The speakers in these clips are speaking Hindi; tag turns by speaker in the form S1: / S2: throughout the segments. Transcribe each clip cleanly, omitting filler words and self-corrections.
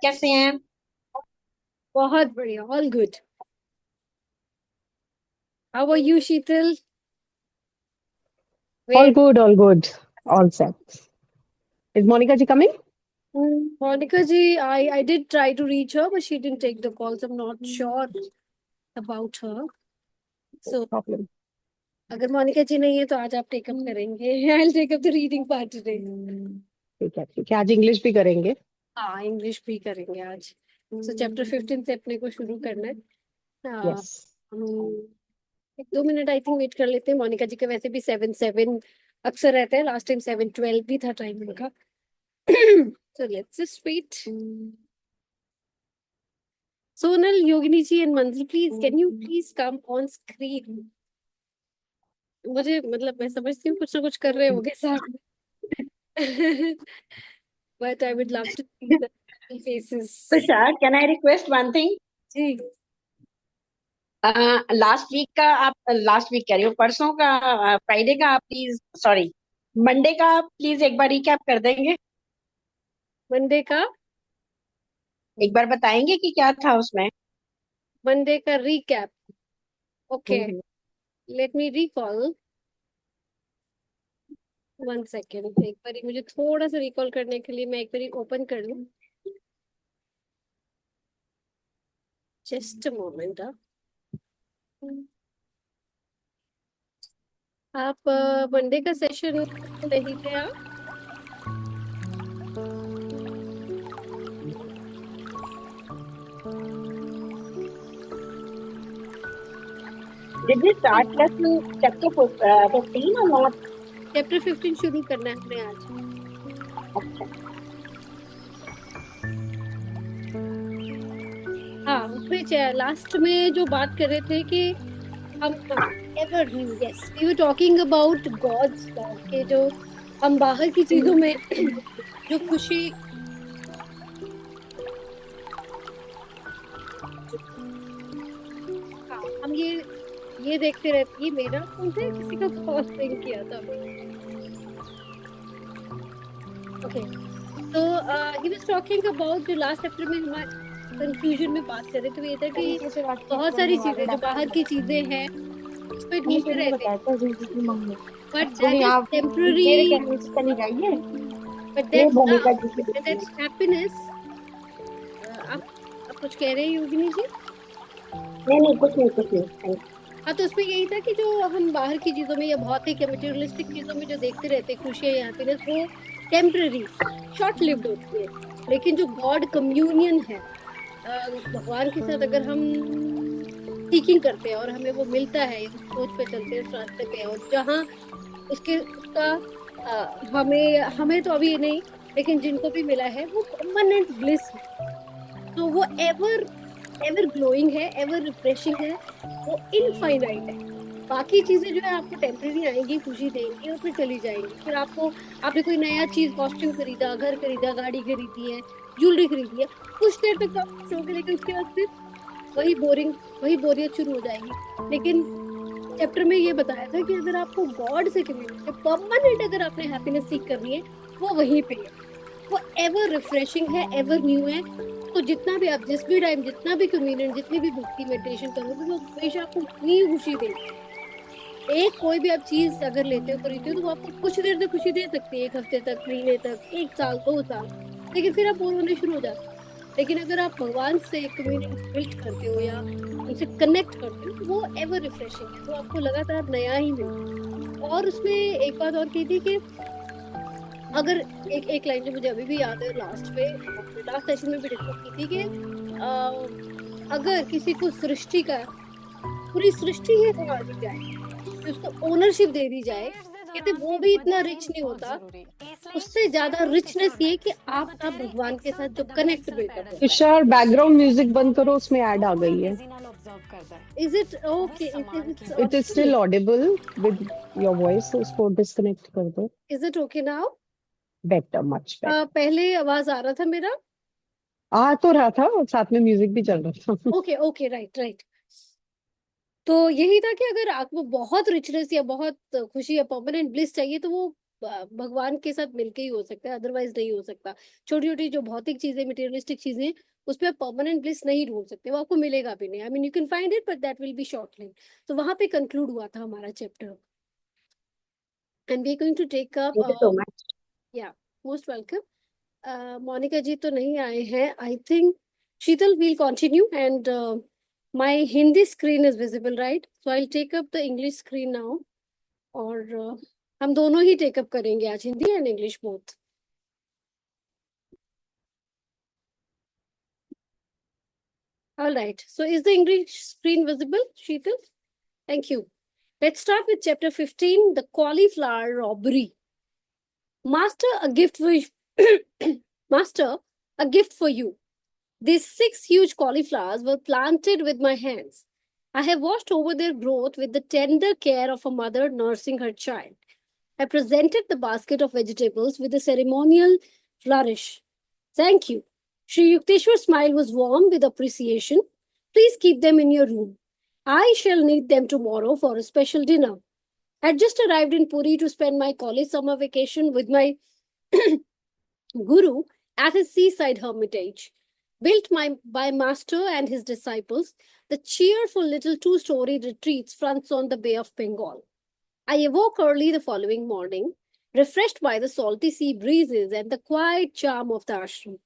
S1: कैसे हैं?
S2: बहुत बढ़िया, all good. How are you, Sheetal?
S3: All
S2: वेट।
S3: good, all good, all set. Is Monica ji coming?
S2: Monica ji, I did try to reach her but she didn't take the calls. I am not sure about her.
S3: No
S2: so
S3: problem.
S2: अगर मोनिका जी नहीं है तो आज आप टेकअप करेंगे। I will take up the reading part today.
S3: ठीक है ठीक है, आज इंग्लिश भी करेंगे।
S2: हाँ, इंग्लिश भी करेंगे आज। सो चैप्टर 15 से अपने को शुरू करना है। हाँ,
S3: Yes.
S2: हम एक दो मिनट आई थिंक वेट कर लेते हैं। मोनिका जी का वैसे भी 7-7 अक्सर रहते हैं। लास्ट टाइम 7-12 भी था टाइम उनका। So let's just wait. Sonal, Yogini ji and Manzil, please, can you please come on screen? मुझे मतलब मैं समझती हूँ कुछ ना कुछ कर रहे होगे साथ में। But I would love to see the faces.
S1: Tushar, can I request one thing?
S2: जी।
S1: लास्ट वीक का आप, लास्ट वीक कह रही हो, परसों का, फ्राइडे का आप प्लीज, सॉरी, मंडे का आप प्लीज एक बार रिकैप कर देंगे।
S2: मंडे का
S1: एक बार बताएंगे कि क्या था उसमें।
S2: मंडे का recap. Okay,
S1: हम्म,
S2: let me recall. One second. एक बारी मुझे थोड़ा सा रिकॉल करने के लिए मैं एक बारी ओपन कर लूँ। Just a moment. आप मंडे का सेशन नहीं थे आप?
S1: Did we start lesson chapter 15 or not?
S2: Chapter 15 शुरू करना है हमने आज।
S1: अच्छा।
S2: हाँ, उसमें लास्ट में जो बात कर रहे थे कि हम ever new, yes, we were talking about God's love के जो हम बाहर की चीजों में जो खुशी। हाँ, हम ये देखते रहते। ये मेरा फोन है, किसी का कॉल नहीं किया था अभी। ओके, तो ही वाज टॉकिंग अबाउट जो लास्ट चैप्टर में हमारे कंफ्यूजन में बात कर रहे थे, वो ये था कि बहुत सारी चीजें जो बाहर की चीजें हैं उस पे ढूंढते रहते हैं, but that is temporary. But
S1: ये
S2: दैट्स
S1: भूमिका
S2: लव
S1: जी की
S2: एंड
S1: बेटी है।
S2: That's happiness. आप कुछ कह रहे हैं योगिनी जी?
S1: नहीं नहीं, कुछ नहीं, कुछ नहीं, थैंक
S2: हाँ, तो उसमें यही था कि जो हम बाहर की चीजों में या भौतिक या मटेरियलिस्टिक चीजों में जो देखते रहते हैं खुशियां या हैप्पीनेस, वो टेम्पररी, शॉर्ट लिव्ड होती है। लेकिन जो गॉड कम्युनियन है, भगवान के साथ अगर हम सीकिंग करते हैं और हमें वो मिलता है, उस सोच पे चलते हैं, उस रास्ते पे, और जहाँ उसके उसका हमें हमें तो अभी नहीं, लेकिन जिनको भी मिला है वो परमानेंट ब्लिस है। तो वो एवर एवर ग्लोइंग है, एवर रिफ्रेशिंग है, वो इनफाइनाइट है। बाकी चीजें जो है आपको टेम्परेरी आएंगी, खुशी देंगी और फिर चली जाएंगी। फिर आपको, आपने कोई नया चीज, कॉस्ट्यूम खरीदा, घर खरीदा, गाड़ी खरीदी है, ज्वेलरी खरीदी है, कुछ देर तक तो आप खुश होगे, लेकिन उसके बाद फिर वही बोरिंग, वही बोरियत शुरू हो जाएगी। लेकिन चैप्टर में ये बताया था कि अगर आपको गॉड से कम्युनिकेट परमानेंट, अगर आपने हैप्पीनेस सीख करनी है, वो वहीं पे है। वो एवर रिफ्रेशिंग है, एवर न्यू है। तो जितना भी आप, जिस भी टाइम, जितना भी कम्युनियन, जितनी भी भक्ति मेडिटेशन करोगे, वो हमेशा आपको उतनी ही खुशी देगी। एक कोई भी आप चीज अगर लेते हो, खरीदते हो, तो वो आपको कुछ देर तक खुशी दे सकती है, एक हफ्ते तक, महीने तक, एक साल, 2 साल, लेकिन फिर आप बोर होने शुरू हो जाते हो। लेकिन अगर आप भगवान से कम्युनिटी बिल्ड करते हो या उनसे कनेक्ट करते हो, तो वो एवर रिफ्रेशिंग है, वो आपको लगातार नया ही मिलता है। और उसमें एक बात और की थी कि अगर एक एक लाइन जो मुझे अभी भी याद है, लास्ट में, लास्ट सेशन में भी डिस्कस की थी कि अगर किसी को सृष्टि का, पूरी सृष्टि ही संभाल दी जाए, तो उसको ओनरशिप दे दी जाए, कहते वो भी इतना रिच नहीं होता। उससे ज्यादा रिचनेस ये कि आप भगवान के साथ जो कनेक्ट बिल्डअप होता है।
S3: तुषार, बैकग्राउंड म्यूजिक बंद करो, उसमें ऐड आ गई है।
S2: Is it okay? It's
S3: it is
S2: Audible?
S3: Still Audible with your voice, उसको डिस्कनेक्ट कर दो।
S2: Is it okay now?
S3: Better, much better.
S2: पहले आवाज आ रहा था मेरा?
S3: आ तो रहा था और साथ में म्यूजिक भी चल रहा था।
S2: Okay okay, right right. तो यही था कि अगर आपको बहुत रिचनेस या बहुत खुशी या परमानेंट ब्लिस चाहिए, तो वो भगवान के साथ मिलके ही हो सकता है, अदरवाइज नहीं हो सकता। छोटी छोटी जो भौतिक चीजें, मटेरियलिस्टिक चीजें, उस पर परमानेंट ब्लिस नहीं ढूंढ सकते, वो आपको मिलेगा भी नहीं। I mean you can find it but that will be short lived. तो वहां पे कंक्लूड हुआ था हमारा chapter, and we are going to take up.
S1: Thank you so much.
S2: Yeah, most welcome. Monika ji तो नहीं आए हैं I think. Sheetal will continue and my Hindi screen is visible, right? So I will take up the English screen now. और हम दोनों ही टेकअप करेंगे आज, Hindi and English both. All right. So is the English screen visible, Sheetal? Thank you. Let's start with chapter 15, the cauliflower robbery. Master, a gift for you. Master, a gift for you. These 6 huge cauliflowers were planted with my hands. I have watched over their growth with the tender care of a mother nursing her child. I presented the basket of vegetables with a ceremonial flourish. Thank you. Sri Yukteswar's smile was warm with appreciation. Please keep them in your room. I shall need them tomorrow for a special dinner. I had just arrived in Puri to spend my college summer vacation with my guru at his seaside hermitage. Built by Master and his disciples, the cheerful little two-story retreats fronts on the Bay of Bengal. I awoke early the following morning, refreshed by the salty sea breezes and the quiet charm of the ashram.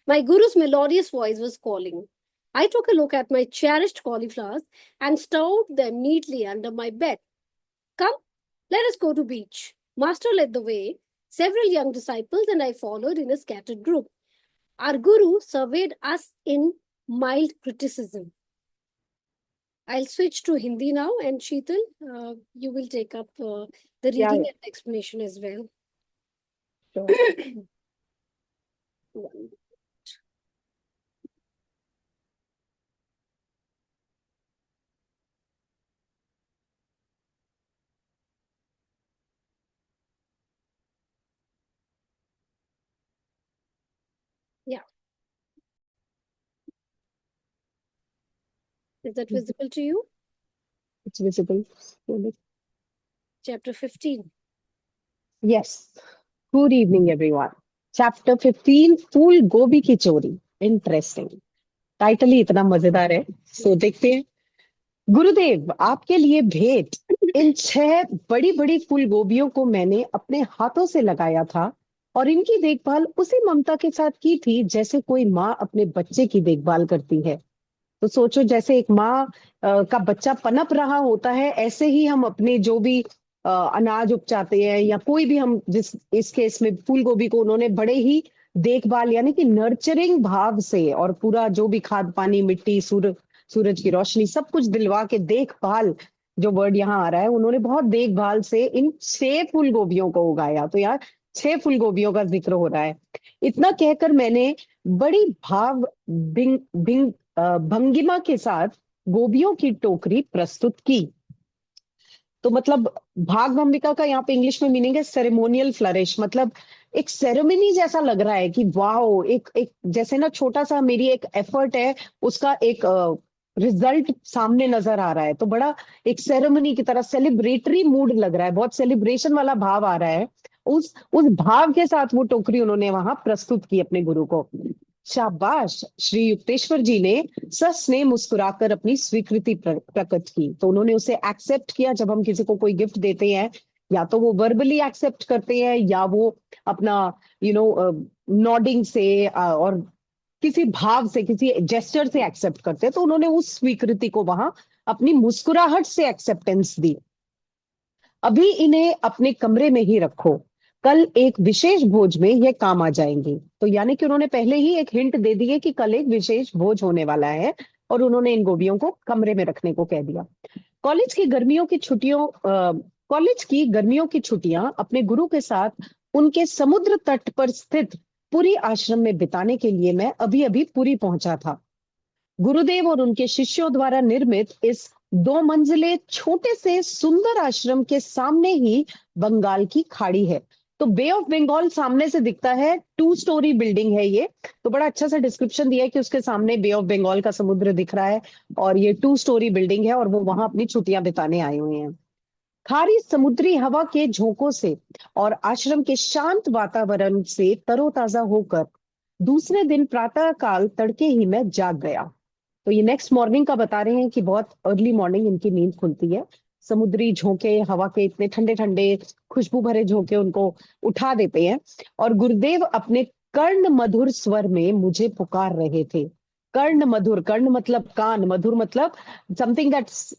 S2: My guru's melodious voice was calling. I took a look at my cherished cauliflowers and stowed them neatly under my bed. Come, let us go to beach. Master led the way, several young disciples and I followed in a scattered group. Our guru surveyed us in mild criticism. I'll switch to Hindi now, and Sheetal, you will take up the
S3: Yeah,
S2: reading
S3: yeah,
S2: and explanation as well.
S3: sure.
S2: One. Yeah. Is that visible to you?
S3: It's visible.
S2: Chapter 15.
S3: Yes. Good evening, everyone. Chapter 15, फूल गोभी की चोरी. Interesting. टाइटल ही इतना मजेदार है, सो देखते हैं। गुरुदेव, आपके लिए भेंट। इन 6 बड़ी बड़ी फूल गोभियों को मैंने अपने हाथों से लगाया था और इनकी देखभाल उसी ममता के साथ की थी जैसे कोई माँ अपने बच्चे की देखभाल करती है। तो सोचो, जैसे एक माँ का बच्चा पनप रहा होता है, ऐसे ही हम अपने जो भी अनाज उपजाते हैं या कोई भी, हम जिस इस केस में फूल गोभी को उन्होंने बड़े ही देखभाल यानी कि नर्चरिंग भाव से और पूरा जो भी खाद पानी मिट्टी सूरज की रोशनी सब कुछ दिलवा के, देखभाल जो वर्ड यहाँ आ रहा है, उन्होंने बहुत देखभाल से इन 6 फूल गोभियों को उगाया। तो यार 6 फूल गोभियों का जिक्र हो रहा है। इतना कहकर मैंने बड़ी भाव भंगिमा के साथ गोभियों की टोकरी प्रस्तुत की। तो मतलब भाग भंगिका का यहाँ पे इंग्लिश में मीनिंग है सेरेमोनियल फ्लरिश, मतलब एक सेरेमनी जैसा लग रहा है कि वाओ, एक एक जैसे ना छोटा सा मेरी एक एफर्ट है, उसका एक रिजल्ट सामने नजर आ रहा है। तो बड़ा एक सेरेमनी की तरह सेलिब्रेटरी मूड लग रहा है, बहुत सेलिब्रेशन वाला भाव आ रहा है। उस भाव के साथ वो टोकरी उन्होंने वहां प्रस्तुत की अपने गुरु को। शाबाश, श्री युक्तेश्वर जी ने सस्नेह मुस्कुराकर अपनी स्वीकृति प्रकट की। तो उन्होंने उसे एक्सेप्ट किया। जब हम किसी को कोई गिफ्ट देते हैं, या तो वो वर्बली एक्सेप्ट करते हैं या वो अपना नॉडिंग से और किसी भाव से, किसी जेस्चर से एक्सेप्ट करते हैं। तो उन्होंने उस स्वीकृति को वहां अपनी मुस्कुराहट से एक्सेप्टेंस दी। अभी इन्हें अपने कमरे में ही रखो, कल एक विशेष भोज में यह काम आ जाएंगी। तो यानी कि उन्होंने पहले ही एक हिंट दे दी है कि कल एक विशेष भोज होने वाला है और उन्होंने इन गोभियों को कमरे में रखने को कह दिया। कॉलेज की गर्मियों की छुट्टियां अपने गुरु के साथ उनके समुद्र तट पर स्थित पुरी आश्रम में बिताने के लिए मैं अभी अभी पुरी पहुंचा था। गुरुदेव और उनके शिष्यों द्वारा निर्मित इस 2 मंजिले छोटे से सुंदर आश्रम के सामने ही बंगाल की खाड़ी है। तो बे ऑफ बंगाल सामने से दिखता है, 2 स्टोरी बिल्डिंग है ये। तो बड़ा अच्छा सा डिस्क्रिप्शन दिया है कि उसके सामने बे ऑफ बंगाल का समुद्र दिख रहा है और ये 2 स्टोरी बिल्डिंग है और वो वहां अपनी छुट्टियां बिताने आए हुए हैं। खारी समुद्री हवा के झोंकों से और आश्रम के शांत वातावरण से तरोताजा होकर दूसरे दिन प्रातः काल तड़के ही मैं जाग गया। तो ये नेक्स्ट मॉर्निंग का बता रहे हैं कि बहुत अर्ली मॉर्निंग इनकी नींद खुलती है। समुद्री झोंके, हवा के इतने ठंडे ठंडे खुशबू भरे झोंके उनको उठा देते हैं और गुरुदेव अपने कर्ण मधुर स्वर में मुझे पुकार रहे थे। कर्ण मधुर, कर्ण मतलब कान, मधुर मतलब समथिंग दैट्स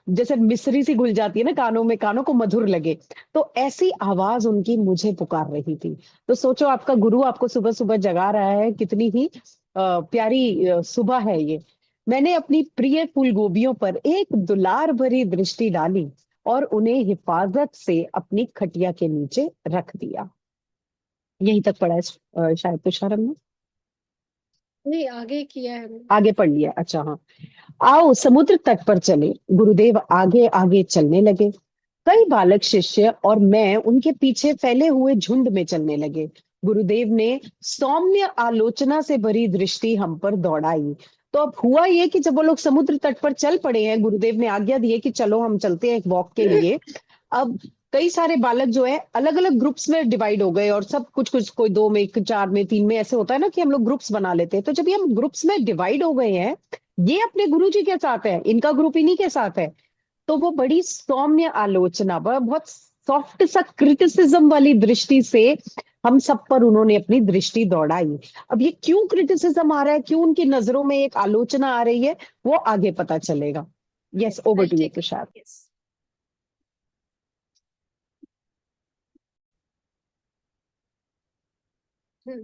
S3: जैसे मिश्री सी घुल जाती है ना कानों में, कानों को मधुर लगे। तो ऐसी आवाज उनकी मुझे पुकार रही थी। तो सोचो आपका गुरु आपको सुबह सुबह जगा रहा है, कितनी ही प्यारी सुबह है ये। मैंने अपनी प्रिय फूल गोबियों पर एक दुलार भरी दृष्टि डाली और उन्हें हिफाजत से अपनी खटिया के नीचे रख दिया। यहीं तक पढ़ा है शायद तुषार हमने।
S2: नहीं, आगे किया है मैंने।
S3: आगे पढ़ लिया, अच्छा हाँ। आओ समुद्र तट पर चले। गुरुदेव आगे आगे चलने लगे। कई बालक शिष्य और मैं उनके पीछे फैले हुए झुंड में चलने लगे। गुरुदेव ने सौम्य आलोचना से भरी दृष्टि हम पर दौड़ाई। तो अब हुआ ये कि जब वो लोग समुद्र तट पर चल पड़े हैं, गुरुदेव ने आज्ञा दी है कि चलो हम चलते हैं एक वॉक के लिए। अब कई सारे बालक जो है अलग अलग ग्रुप्स में डिवाइड हो गए और सब कुछ कुछ, कोई दो में, चार में, तीन में, ऐसे होता है ना कि हम लोग ग्रुप्स बना लेते हैं। तो जब ये हम ग्रुप्स में डिवाइड हो गए हैं, ये अपने गुरु जी के साथ है, इनका ग्रुप इन्हीं के साथ है। तो वो बड़ी सौम्य आलोचना, बहुत सॉफ्ट सा क्रिटिसिज्म वाली दृष्टि से हम सब पर उन्होंने अपनी दृष्टि दौड़ाई। अब ये क्यों क्रिटिसिज्म आ रहा है, क्यों उनकी नजरों में एक आलोचना आ रही है, वो आगे पता चलेगा। Yes, over
S2: I'll
S3: to you
S2: take it.
S3: Tushar.
S2: Yes. Hmm.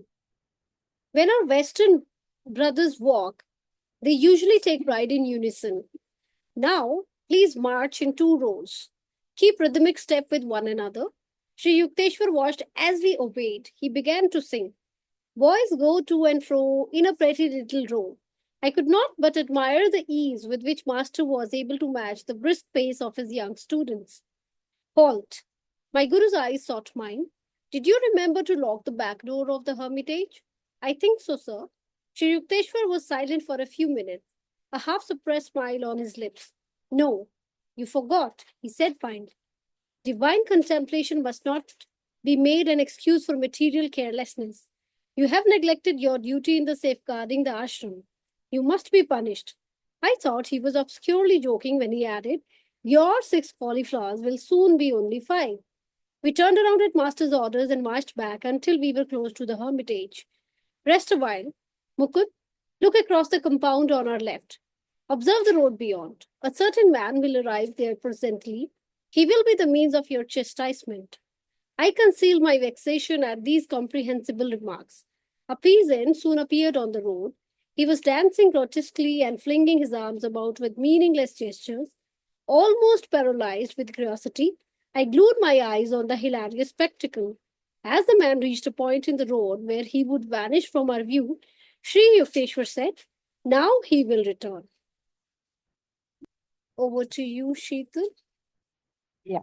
S2: When our Western brothers walk, they usually take pride in unison. Now, please march in 2 rows. Keep rhythmic step with one another. Sri Yukteswar watched as we obeyed. He began to sing. Boys go to and fro in a pretty little row. I could not but admire the ease with which Master was able to match the brisk pace of his young students. Halt! My Guru's eyes sought mine. Did you remember to lock the back door of the hermitage? I think so, sir. Sri Yukteswar was silent for a few minutes, a half suppressed smile on his lips. No, you forgot, he said finally. Divine contemplation must not be made an excuse for material carelessness. You have neglected your duty in the safeguarding the ashram. You must be punished. I thought he was obscurely joking when he added, your 6 cauliflowers will soon be only 5. We turned around at Master's orders and marched back until we were close to the hermitage. Rest a while. Mukund, look across the compound on our left. Observe the road beyond. A certain man will arrive there presently. He will be the means of your chastisement. I concealed my vexation at these comprehensible remarks. A peasant soon appeared on the road. He was dancing grotesquely and flinging his arms about with meaningless gestures. Almost paralyzed with curiosity, I glued my eyes on the hilarious spectacle. As the man reached a point in the road where he would vanish from our view, Sri Yukteswar said, now he will return. Over to you, Sheetal.
S3: Yeah.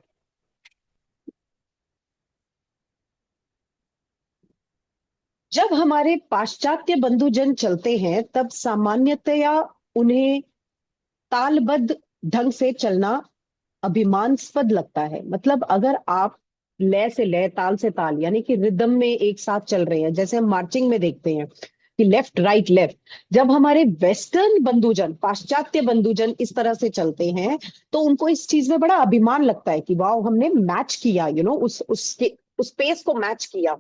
S3: जब हमारे पाश्चात्य बंधुजन चलते हैं तब सामान्यतया उन्हें तालबद्ध ढंग से चलना अभिमानास्पद लगता है। मतलब अगर आप लय से लय, ताल से ताल, यानी कि रिदम में एक साथ चल रहे हैं, जैसे हम मार्चिंग में देखते हैं कि लेफ्ट राइट लेफ्ट, जब हमारे वेस्टर्न बंधुजन, पाश्चात्य बंधुजन इस तरह से चलते हैं तो उनको इस चीज में बड़ा अभिमान लगता है कि वाह, हमने मैच किया, उस पेस को मैच किया।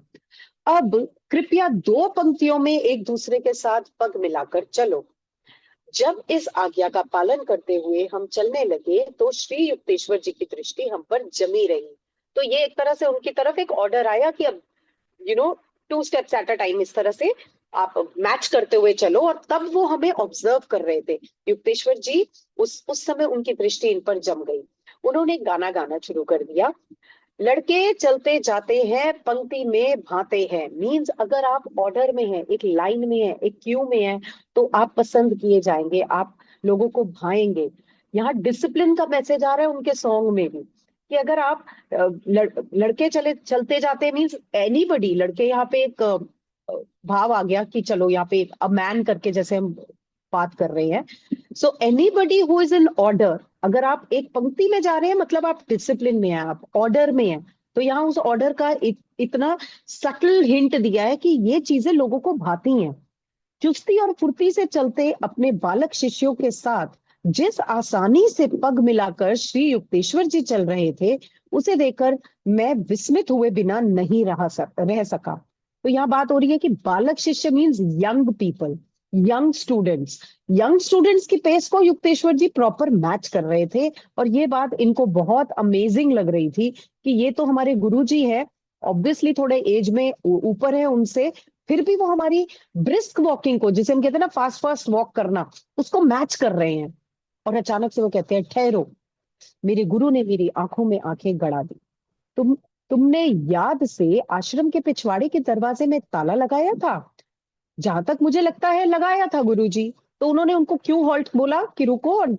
S3: अब कृपया 2 पंक्तियों में एक दूसरे के साथ पग मिलाकर चलो। जब इस आज्ञा का पालन करते हुए हम चलने लगे तो श्री युक्तेश्वर जी की दृष्टि हम पर जमी रही। तो ये एक तरह से उनकी तरफ एक ऑर्डर आया कि अब 2 स्टेप्स एट अ टाइम इस तरह से आप मैच करते हुए चलो। और तब वो हमें ऑब्जर्व कर रहे थे। युक्तेश्वर जी उस समय उनकी दृष्टि इन पर जम गई। उन्होंने गाना गाना शुरू कर दिया। लड़के चलते जाते हैं, पंक्ति में भाते हैं। मींस अगर आप ऑर्डर में हैं, एक लाइन में है, एक क्यू में है, तो आप पसंद किए जाएंगे, आप लोगों को भाएंगे। यहाँ डिसिप्लिन का मैसेज आ रहा है उनके सॉन्ग में भी कि अगर आप लड़के चलते जाते, मींस एनीबडी, लड़के, यहाँ पे एक भाव आ गया कि चलो यहाँ पे अ मैन करके जैसे हम बात कर रहे हैं। So anybody who is in order अगर आप एक पंक्ति में जा रहे हैं मतलब आप डिसिप्लिन में हैं, आप ऑर्डर में हैं। तो यहाँ उस ऑर्डर का इतना सटल हिंट दिया है कि ये चीजें लोगों को भाती हैं। चुस्ती और फुर्ती से चलते अपने बालक शिष्यों के साथ जिस आसानी से पग मिलाकर श्री युक्तेश्वर जी चल रहे थे, उसे देखकर मैं विस्मित हुए बिना नहीं रह सका। तो यहाँ बात हो रही है कि बालक शिष्य means young people, young students. Young students की पेस को युक्तेश्वर जी प्रॉपर मैच कर रहे थे। और ये बात इनको बहुत अमेजिंग लग रही थी कि ये तो हमारे गुरु जी है, ऑब्वियसली थोड़े एज में ऊपर है उनसे, फिर भी वो हमारी ब्रिस्क वॉकिंग को, जिसे हम कहते हैं ना फास्ट फास्ट वॉक करना, उसको मैच कर रहे हैं। और अचानक से वो कहते हैं, ठहरो। मेरे गुरु ने मेरी आंखों में आंखें गड़ा दी। तुम तुमने याद से आश्रम के पिछवाड़े के दरवाजे में ताला लगाया था? जहां तक मुझे लगता है लगाया था गुरुजी। तो उन्होंने उनको क्यों हॉल्ट बोला कि रुको और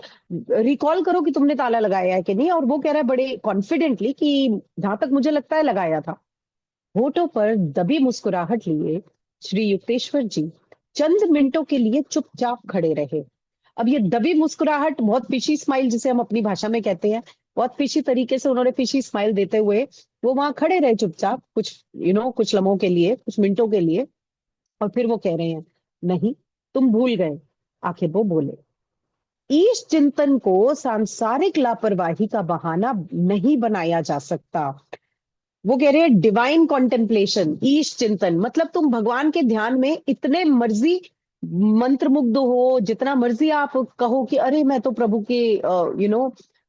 S3: रिकॉल करो कि तुमने ताला लगाया है कि नहीं। और वो कह रहा है बड़े कॉन्फिडेंटली कि जहां तक मुझे लगता है लगाया था। होठों पर दबी मुस्कुराहट लिए श्री युक्तेश्वर जी चंद मिनटों के लिए चुपचाप खड़े रहे। अब ये दबी मुस्कुराहट, बहुत फिशी स्माइल जिसे हम अपनी भाषा में कहते हैं, बहुत फिशी तरीके से उन्होंने फिशी स्माइल देते हुए वो वहां खड़े रहे चुपचाप, कुछ कुछ लम्हों के लिए, कुछ मिनटों के लिए। और फिर वो कह रहे हैं, नहीं, तुम भूल गए। आखिर वो बोले, ईश चिंतन को सांसारिक लापरवाही का बहाना नहीं बनाया जा सकता। वो कह रहे हैं डिवाइन कॉन्टेम्पलेशन, ईश चिंतन मतलब तुम भगवान के ध्यान में इतने मर्जी मंत्रमुग्ध हो, जितना मर्जी आप कहो कि अरे मैं तो प्रभु के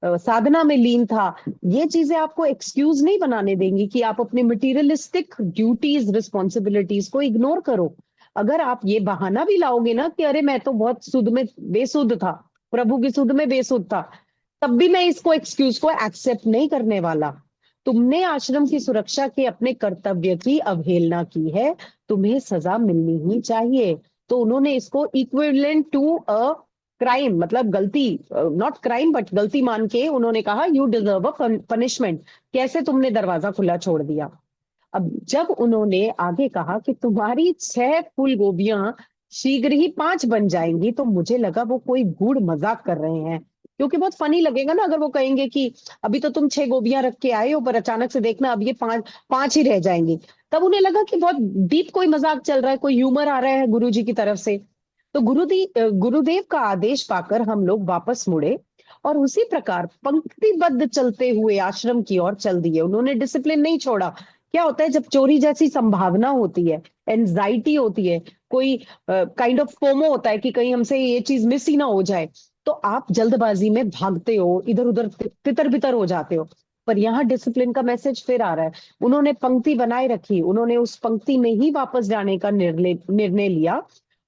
S3: साधना में लीन था। ये चीजें आपको एक्सक्यूज नहीं बनाने देंगी कि आप अपने मटीरियलिस्टिक ड्यूटीज रिस्पॉन्सिबिलिटीज को इग्नोर करो। अगर आप ये बहाना भी लाओगे ना कि अरे मैं तो बहुत सुध में बेसुध था, प्रभु की सुध में बेसुध था, तब भी मैं इसको एक्सक्यूज को एक्सेप्ट नहीं करने वाला। तुमने आश्रम की सुरक्षा के अपने कर्तव्य की अवहेलना की है, तुम्हें सजा मिलनी ही चाहिए। तो उन्होंने इसको इक्विवेलेंट टू अ क्राइम, मतलब गलती, नॉट क्राइम बट गलती मान के उन्होंने कहा यू डिजर्व अ पनिशमेंट। कैसे तुमने दरवाजा खुला छोड़ दिया। अब जब उन्होंने आगे कहा कि तुम्हारी 6 फूल गोभियां शीघ्र ही 5 बन जाएंगी, तो मुझे लगा वो कोई गूढ़ मजाक कर रहे हैं। क्योंकि बहुत फनी लगेगा ना अगर वो कहेंगे कि अभी तो तुम 6 गोभियां रख के आए हो, पर अचानक से देखना अब ये 5 5 ही रह जाएंगी। तब उन्हें लगा कि बहुत डीप कोई मजाक चल रहा है, कोई ह्यूमर आ रहा है गुरु जी की तरफ से। तो गुरुदेव का आदेश पाकर हम लोग वापस मुड़े और उसी प्रकार पंक्तिबद्ध चलते हुए आश्रम की ओर चल दिए। उन्होंने डिसिप्लिन नहीं छोड़ा। क्या होता है जब चोरी जैसी संभावना होती है, एंजाइटी होती है, कोई काइंड ऑफ फोमो होता है कि कहीं हमसे ये चीज मिस ही ना हो जाए, तो आप जल्दबाजी में भागते हो, इधर उधर तितर बितर हो जाते हो। पर यहाँ डिसिप्लिन का मैसेज फिर आ रहा है। उन्होंने पंक्ति बनाए रखी, उन्होंने उस पंक्ति में ही वापस जाने का निर्णय लिया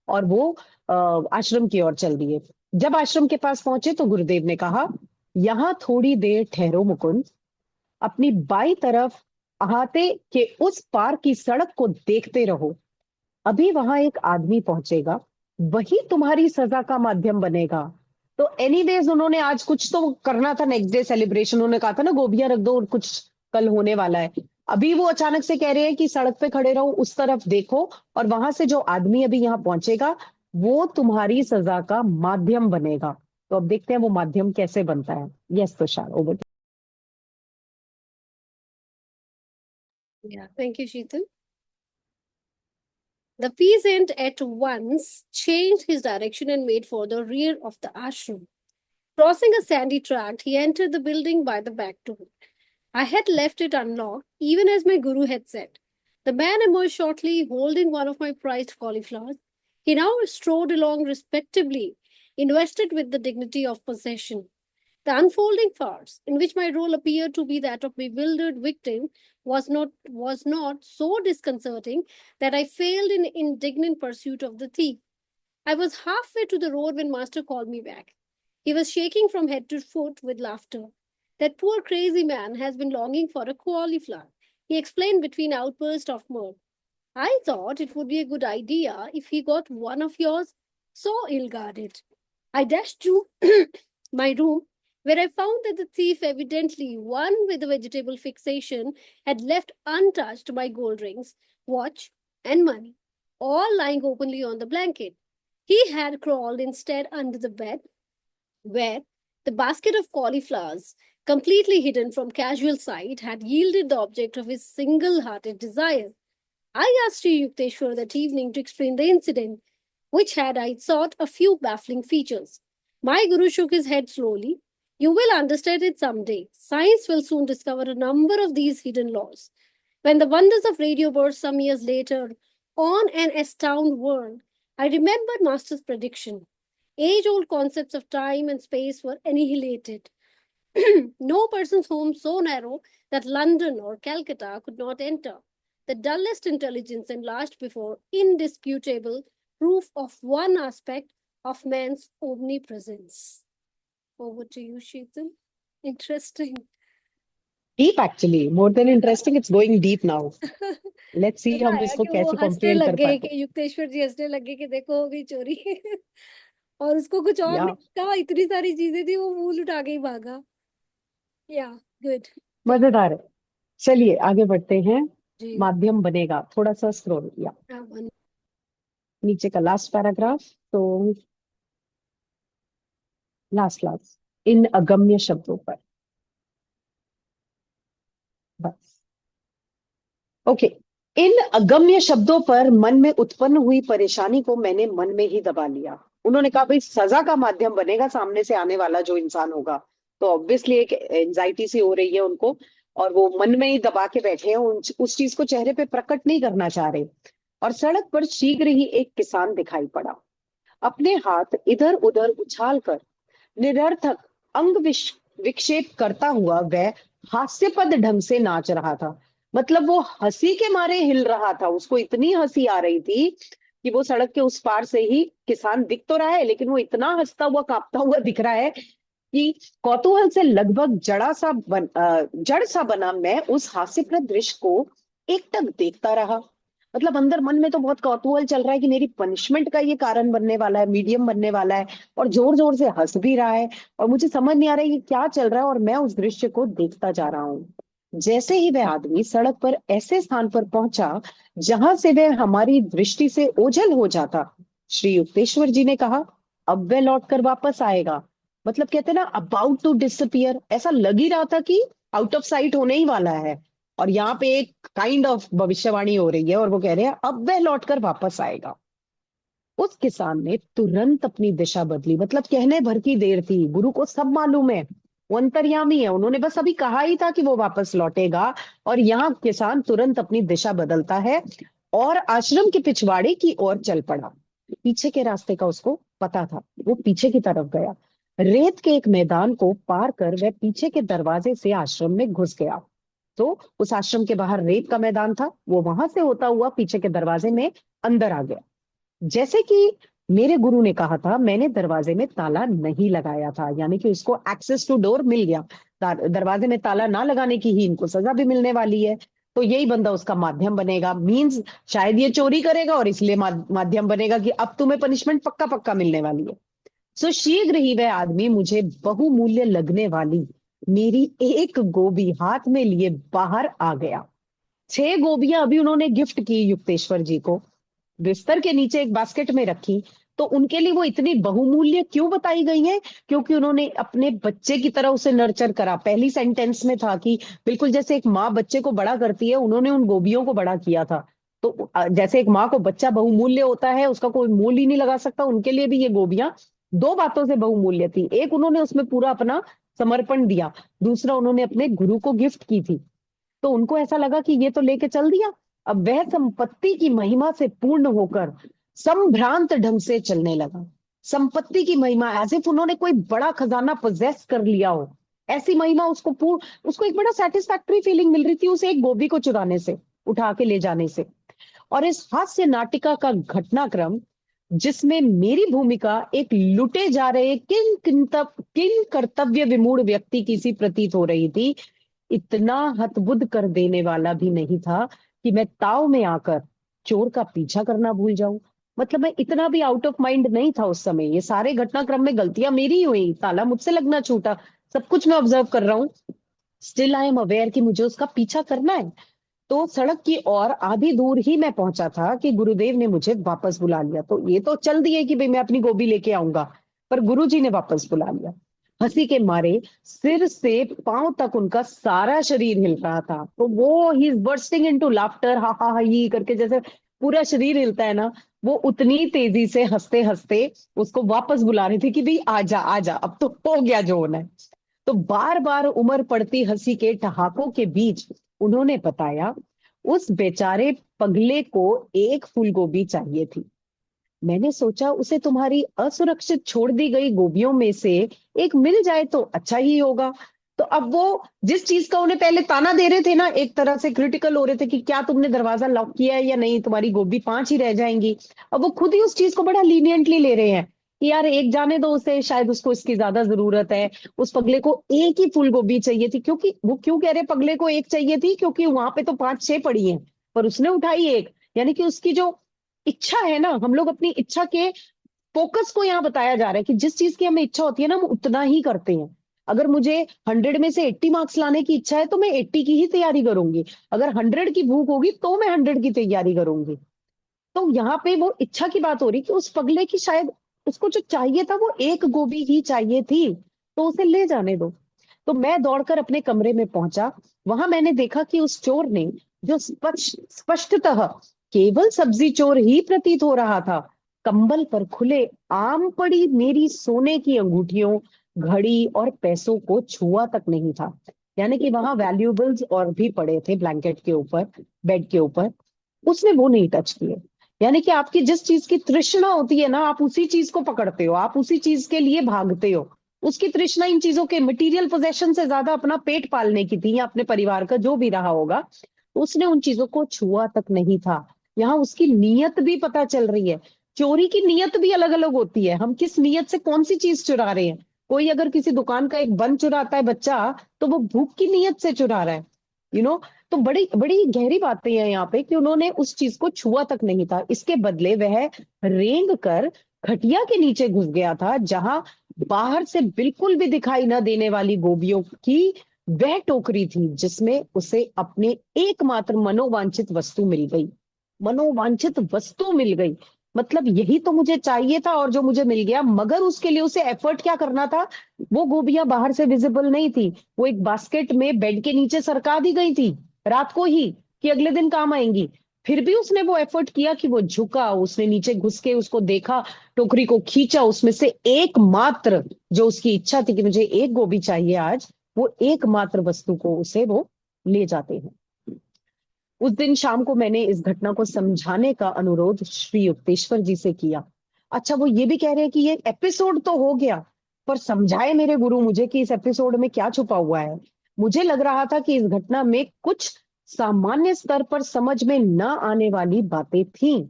S3: और वो आश्रम की ओर चल दिए। जब आश्रम के पास पहुंचे तो गुरुदेव ने कहा, यहाँ थोड़ी देर ठहरो मुकुंद, अपनी बाई तरफ अहाते के उस पार की सड़क को देखते रहो। अभी वहां एक आदमी पहुंचेगा, वही तुम्हारी सजा का माध्यम बनेगा। तो एनीवेज उन्होंने आज कुछ तो करना था, नेक्स्ट डे सेलिब्रेशन, उन्होंने कहा था ना गोभियां रख दो और कुछ कल होने वाला है। अभी वो अचानक से कह रहे हैं कि सड़क पे खड़े रहो, उस तरफ देखो, और वहां से जो आदमी अभी यहाँ पहुंचेगा वो तुम्हारी सजा का माध्यम बनेगा। तो अब देखते हैं वो माध्यम कैसे बनता है। Yes Tushar, over.
S2: Yeah, thank you, Sheetal. The peasant at once changed his direction and made for the rear of the ashram. Crossing a sandy tract, he entered the building by the back door. I had left it unlocked, even as my guru had said. The man emerged shortly, holding one of my prized cauliflowers. He now strode along respectably, invested with the dignity of possession. The unfolding farce, in which my role appeared to be that of bewildered victim, was not so disconcerting that I failed in indignant pursuit of the thief. I was halfway to the road when Master called me back. He was shaking from head to foot with laughter. That poor crazy man has been longing for a cauliflower, he explained between outbursts of mirth. I thought it would be a good idea if he got one of yours, so ill guarded. I dashed to my room, where I found that the thief, evidently one with a vegetable fixation, had left untouched my gold rings, watch, and money, all lying openly on the blanket. He had crawled instead under the bed, where The basket of cauliflowers, completely hidden from casual sight, had yielded the object of his single-hearted desire. I asked Sri Yukteswar that evening to explain the incident, which had, I thought, a few baffling features. My guru shook his head slowly. You will understand it someday. Science will soon discover a number of these hidden laws. When the wonders of radio burst some years later on an astounded world, I remembered Master's prediction. Age-old concepts of time and space were annihilated. No person's home so narrow that London or Calcutta could not enter. The dullest intelligence enlarged before indisputable proof of one aspect of man's omnipresence. Over to you, Sheetal. Interesting.
S3: Deep actually, more than interesting, it's going deep now. Let's see
S2: मजा
S3: हम
S2: आया
S3: इसको
S2: कि वो
S3: कैसे
S2: हंसने
S3: कॉम्प्रिहेंड
S2: लग
S3: कर
S2: गए
S3: पाते.
S2: कि युक्तेश्वर जी हंसने लगे कि देखो हो गई चोरी. और उसको कुछ और
S3: या
S2: नहीं कहा, इतनी सारी चीजें थी, वो मूल उठा के ही भागा. या गुड.
S3: मजेदार है. चलिए आगे बढ़ते हैं.
S2: जी.
S3: माध्यम बनेगा, थोड़ा सा स्क्रॉल, या नीचे का लास्ट पैराग्राफ. तो लास्ट लास्ट, इन अगम्य शब्दों पर. बस. ओके. इन अगम्य शब्दों पर मन में उत्पन्न हुई परेशानी को मैंने मन में ही दबा लिया. उन्होंने कहा भाई सजा का माध्यम बनेगा सामने से आने वाला जो इंसान होगा. तो ऑब्वियसली एक एंजाइटी सी हो रही है उनको, और वो मन में ही दबा के बैठे हैं, उस चीज को चेहरे पे प्रकट नहीं करना चाह रहे. और सड़क पर शीघ्र ही एक किसान दिखाई पड़ा. अपने हाथ इधर उधर उछालकर निरर्थक अंग विक्षेप करता हुआ वह हास्यपद ढंग से नाच रहा था. मतलब वो हंसी के मारे हिल रहा था, उसको इतनी हंसी आ रही थी कि वो सड़क के उस पार से ही किसान दिख तो रहा है, लेकिन वो इतना हंसता हुआ कांपता हुआ दिख रहा है कि कौतूहल से लगभग जड़ सा बना मैं उस हास्यप्रद दृश्य को एकटक देखता रहा. मतलब अंदर मन में तो बहुत कौतूहल चल रहा है कि मेरी पनिशमेंट का ये कारण बनने वाला है, मीडियम बनने वाला है, और जोर जोर से हंस भी रहा है, और मुझे समझ नहीं आ रहा है ये क्या चल रहा है, और मैं उस दृश्य को देखता जा रहा हूँ. जैसे ही वह आदमी सड़क पर ऐसे स्थान पर पहुंचा जहां से वह हमारी दृष्टि से ओझल हो जाता, श्री युक्तेश्वर जी ने कहा अब वह लौट कर वापस आएगा. मतलब कहते हैं ना, अबाउट टू डिसअपियर. ऐसा लग ही रहा था कि आउट ऑफ साइट होने ही वाला है. और यहाँ पे एक काइंड ऑफ भविष्यवाणी हो रही है, और वो कह रहे हैं अब वह लौटकर वापस आएगा. उस किसान ने तुरंत अपनी दिशा बदली. मतलब कहने भर की देर थी, गुरु को सब मालूम है, वो अंतर्यामी है, उन्होंने बस अभी कहा ही था कि वो वापस लौटेगा, और यहाँ किसान तुरंत अपनी दिशा बदलता है और आश्रम के पिछवाड़े की ओर चल पड़ा. पीछे के रास्ते का उसको पता था, वो पीछे की तरफ गया. रेत के एक मैदान को पार कर वह पीछे के दरवाजे से आश्रम में घुस गया. तो उस आश्रम के बाहर रेत का मैदान था, वो वहां से होता हुआ पीछे के दरवाजे में अंदर आ गया. जैसे कि मेरे गुरु ने कहा था, मैंने दरवाजे में ताला नहीं लगाया था, यानी कि उसको एक्सेस टू डोर मिल गया. दरवाजे में ताला ना लगाने की ही इनको सजा भी मिलने वाली है. तो यही बंदा उसका माध्यम बनेगा. मींस शायद ये चोरी करेगा और इसलिए माध्यम बनेगा कि अब तुम्हें पनिशमेंट पक्का पक्का मिलने वाली है. सो शीघ्र ही वह आदमी मुझे बहुमूल्य लगने वाली मेरी एक गोभी हाथ में लिए बाहर आ गया. 6 गोभियां अभी उन्होंने गिफ्ट की युक्तेश्वर जी को, बिस्तर के नीचे एक बास्केट में रखी. तो उनके लिए वो इतनी बहुमूल्य क्यों बताई गई हैं? क्योंकि उन्होंने अपने बच्चे की तरह उसे नर्चर करा. पहली सेंटेंस में था कि बिल्कुल जैसे एक माँ बच्चे को बड़ा करती है, उन्होंने उन गोभियों को बड़ा किया था. तो जैसे एक माँ को बच्चा बहुमूल्य होता है, उसका कोई मूल्य ही नहीं लगा सकता, उनके लिए भी ये गोभियां 2 बातों से बहुमूल्य थी. एक, उन्होंने उसमें पूरा अपना समर्पण दिया. दूसरा, उन्होंने अपने गुरु को गिफ्ट की थी. तो उनको ऐसा लगा कि ये तो लेके चल दिया, अब वह संपत्ति की महिमा से पूर्ण होकर संभ्रांत ढंग से चलने लगा. संपत्ति की महिमा, एज इफ उन्होंने कोई बड़ा खजाना पोजेस कर लिया हो, ऐसी महिमा उसको एक बड़ा सेटिस्फैक्टरी फीलिंग मिल रही थी उसे एक गोभी को चुराने से, उठा के ले जाने से. और इस हास्य नाटिका का घटनाक्रम, जिसमें मेरी भूमिका एक लुटे जा रहे किन कर्तव्य विमूढ़ व्यक्ति की सी प्रतीत हो रही थी, इतना हतबुद्ध कर देने वाला भी नहीं था कि मैं ताव में आकर चोर का पीछा करना भूल जाऊं. मतलब मैं इतना भी आउट ऑफ माइंड नहीं था उस समय. ये सारे घटनाक्रम में गलतियां मेरी ही हुई, ताला मुझसे लगना छूटा, सब कुछ मैं ऑब्जर्व कर रहा हूँ. स्टिल आई एम अवेयर कि मुझे उसका पीछा करना है. तो सड़क की ओर आधी दूर ही मैं पहुंचा था कि गुरुदेव ने मुझे वापस बुला लिया. तो ये तो चल दिए कि भाई मैं अपनी गोभी लेके आऊंगा, पर गुरुजी ने वापस बुला लिया. हंसी के मारे सिर से पांव तक उनका सारा शरीर हिल रहा था। तो वो he is bursting into laughter, हा हा हा ही करके, जैसे पूरा शरीर हिलता है ना, वो उतनी तेजी से हंसते हंसते उसको वापस बुला रही थी कि भाई आजा आजा, अब तो हो गया जो होना है। तो बार बार उमर पड़ती हंसी के ठहाकों के बीच उन्होंने बताया, उस बेचारे पगले को एक फूल गोभी चाहिए थी। मैंने सोचा उसे तुम्हारी असुरक्षित छोड़ दी गई गोभियों में से एक मिल जाए तो अच्छा ही होगा। तो अब वो जिस चीज का उन्हें पहले ताना दे रहे थे ना, एक तरह से क्रिटिकल हो रहे थे कि क्या तुमने दरवाजा लॉक किया है या नहीं, तुम्हारी गोभी 5 ही रह जाएंगी। अब वो खुद ही उस चीज को बड़ा लीनियंटली ले रहे हैं कि यार एक जाने दो उसे, शायद उसको इसकी ज्यादा जरूरत है। उस पगले को एक ही फूल गोभी चाहिए थी, क्योंकि वो क्यों कह रहे पगले को एक चाहिए थी, क्योंकि वहां पे तो 5-6 पड़ी हैं, पर उसने उठाई एक। यानी कि उसकी जो इच्छा है ना, हम लोग अपनी इच्छा के फोकस को यहाँ बताया जा रहा है कि जिस चीज की हमें इच्छा होती है ना, हम उतना ही करते हैं। अगर मुझे 100 में से 80 मार्क्स लाने की इच्छा है तो मैं 80 की ही तैयारी करूंगी। अगर 100 की भूख होगी तो मैं 100 की तैयारी करूंगी। तो यहाँ पे वो इच्छा की बात हो रही कि उस पगले की शायद उसको जो चाहिए था वो एक गोभी ही चाहिए थी, तो उसे ले जाने दो। तो मैं दौड़कर अपने कमरे में पहुंचा। वहां मैंने देखा कि उस चोर ने, जो स्पष्टतः केवल सब्जी चोर ही प्रतीत हो रहा था, कंबल पर खुले आम पड़ी मेरी सोने की अंगूठियों, घड़ी और पैसों को छुआ तक नहीं था। यानी कि वहां वैल्यूएबल्स और भी पड़े थे ब्लैंकेट के ऊपर, बेड के ऊपर, उसने वो नहीं टच किए। यानी कि आपकी जिस चीज की तृष्णा होती है ना, आप उसी चीज को पकड़ते हो, आप उसी चीज के लिए भागते हो। उसकी तृष्णा इन चीजों के मटेरियल पोजेशन से ज्यादा अपना पेट पालने की थी, या अपने परिवार का जो भी रहा होगा। उसने उन चीजों को छुआ तक नहीं था। यहाँ उसकी नीयत भी पता चल रही है। चोरी की नीयत भी अलग अलग होती है, हम किस नीयत से कौन सी चीज चुरा रहे हैं। कोई अगर किसी दुकान का एक बन चुराता है बच्चा, तो वो भूख की नीयत से चुरा रहा है, यू नो। तो बड़ी बड़ी गहरी बातें हैं यहाँ पे कि उन्होंने उस चीज को छुआ तक नहीं था, इसके बदले वह रेंग कर खटिया के नीचे घुस गया था, जहां बाहर से बिल्कुल भी दिखाई न देने वाली गोभियों की वह टोकरी थी, जिसमें उसे अपने एकमात्र मनोवांछित वस्तु मिल गई। मनोवांछित वस्तु मिल गई, मतलब यही तो मुझे चाहिए था और जो मुझे मिल गया। मगर उसके लिए उसे एफर्ट क्या करना था? वो गोभियां बाहर से विजिबल नहीं थी, वो एक बास्केट में बेड के नीचे सरका दी गई थी रात को ही, कि अगले दिन काम आएंगी। फिर भी उसने वो एफर्ट किया कि वो झुका, उसने नीचे घुस के उसको देखा, टोकरी को खींचा, उसमें से एकमात्र जो उसकी इच्छा थी कि मुझे एक गोभी चाहिए आज, वो एकमात्र वस्तु को उसे वो ले जाते हैं। उस दिन शाम को मैंने इस घटना को समझाने का अनुरोध श्री युक्तेश्वर जी से किया। अच्छा, वो ये भी कह रहे हैं कि ये एपिसोड तो हो गया, पर समझाए मेरे गुरु मुझे कि इस एपिसोड में क्या छुपा हुआ है। मुझे लग रहा था कि इस घटना में कुछ सामान्य स्तर पर समझ में न आने वाली बातें थीं।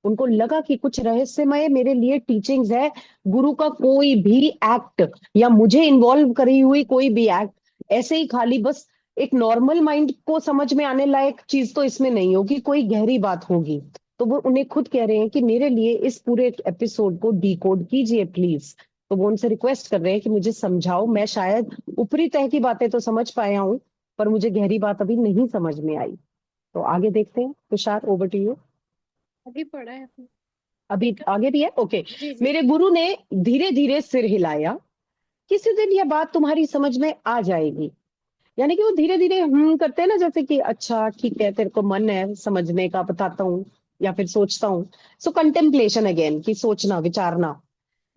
S3: उनको लगा कि कुछ रहस्यमय मेरे लिए टीचिंग्स है। गुरु का कोई भी एक्ट या मुझे इन्वॉल्व करी हुई कोई भी एक्ट ऐसे ही खाली बस एक नॉर्मल माइंड को समझ में आने लायक चीज तो इसमें नहीं होगी, कोई गहरी बात होगी। तो वो उन्हें खुद कह रहे हैं कि मेरे लिए इस पूरे एपिसोड को डिकोड कीजिए प्लीज। तो वो उनसे रिक्वेस्ट कर रहे हैं कि मुझे समझाओ, मैं शायद ऊपरी तह की बातें तो समझ पाया हूँ, पर मुझे गहरी बात अभी नहीं समझ में आई। तो आगे देखते हैं, तुषार, ओवर टू यू।
S2: अभी पढ़ा है आपने?
S3: अभी
S2: देखा?
S3: आगे भी है, ओके।
S2: जी जी।
S3: मेरे गुरु ने धीरे धीरे सिर हिलाया, किसी दिन यह बात तुम्हारी समझ में आ जाएगी। यानी कि वो धीरे धीरे करते हैं ना, जैसे कि अच्छा ठीक है, तेरे को मन है समझने का, बताता हूँ या फिर सोचता हूँ। सो कंटेम्पलेशन अगेन, कि सोचना, विचारना,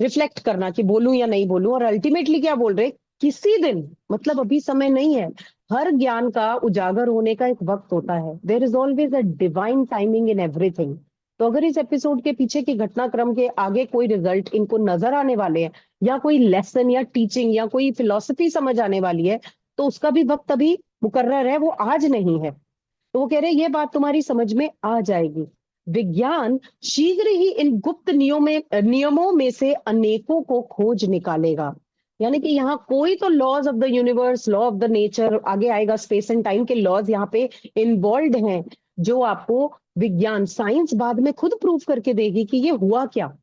S3: रिफ्लेक्ट करना कि बोलूं या नहीं बोलूं। और अल्टीमेटली क्या बोल रहे, किसी दिन, मतलब अभी समय नहीं है। हर ज्ञान का उजागर होने का एक वक्त होता है। There is always a divine timing in everything. तो अगर इस एपिसोड के पीछे के घटनाक्रम के आगे कोई रिजल्ट इनको नजर आने वाले हैं, या कोई लेसन या टीचिंग या कोई फिलोसफी समझ आने वाली है, तो उसका भी वक्त अभी मुकर्रर है, वो आज नहीं है। तो वो कह रहे हैं ये बात तुम्हारी समझ में आ जाएगी। विज्ञान शीघ्र ही इन गुप्त नियमों में से अनेकों को खोज निकालेगा। यानी कि यहाँ कोई तो laws of the universe, law of the nature, आगे आएगा स्पेस एंड टाइम के लॉज यहाँ पे इन्वॉल्व हैं, जो आपको विज्ञान, साइंस बाद में खुद प्रूव करके देगी कि ये हुआ क्या।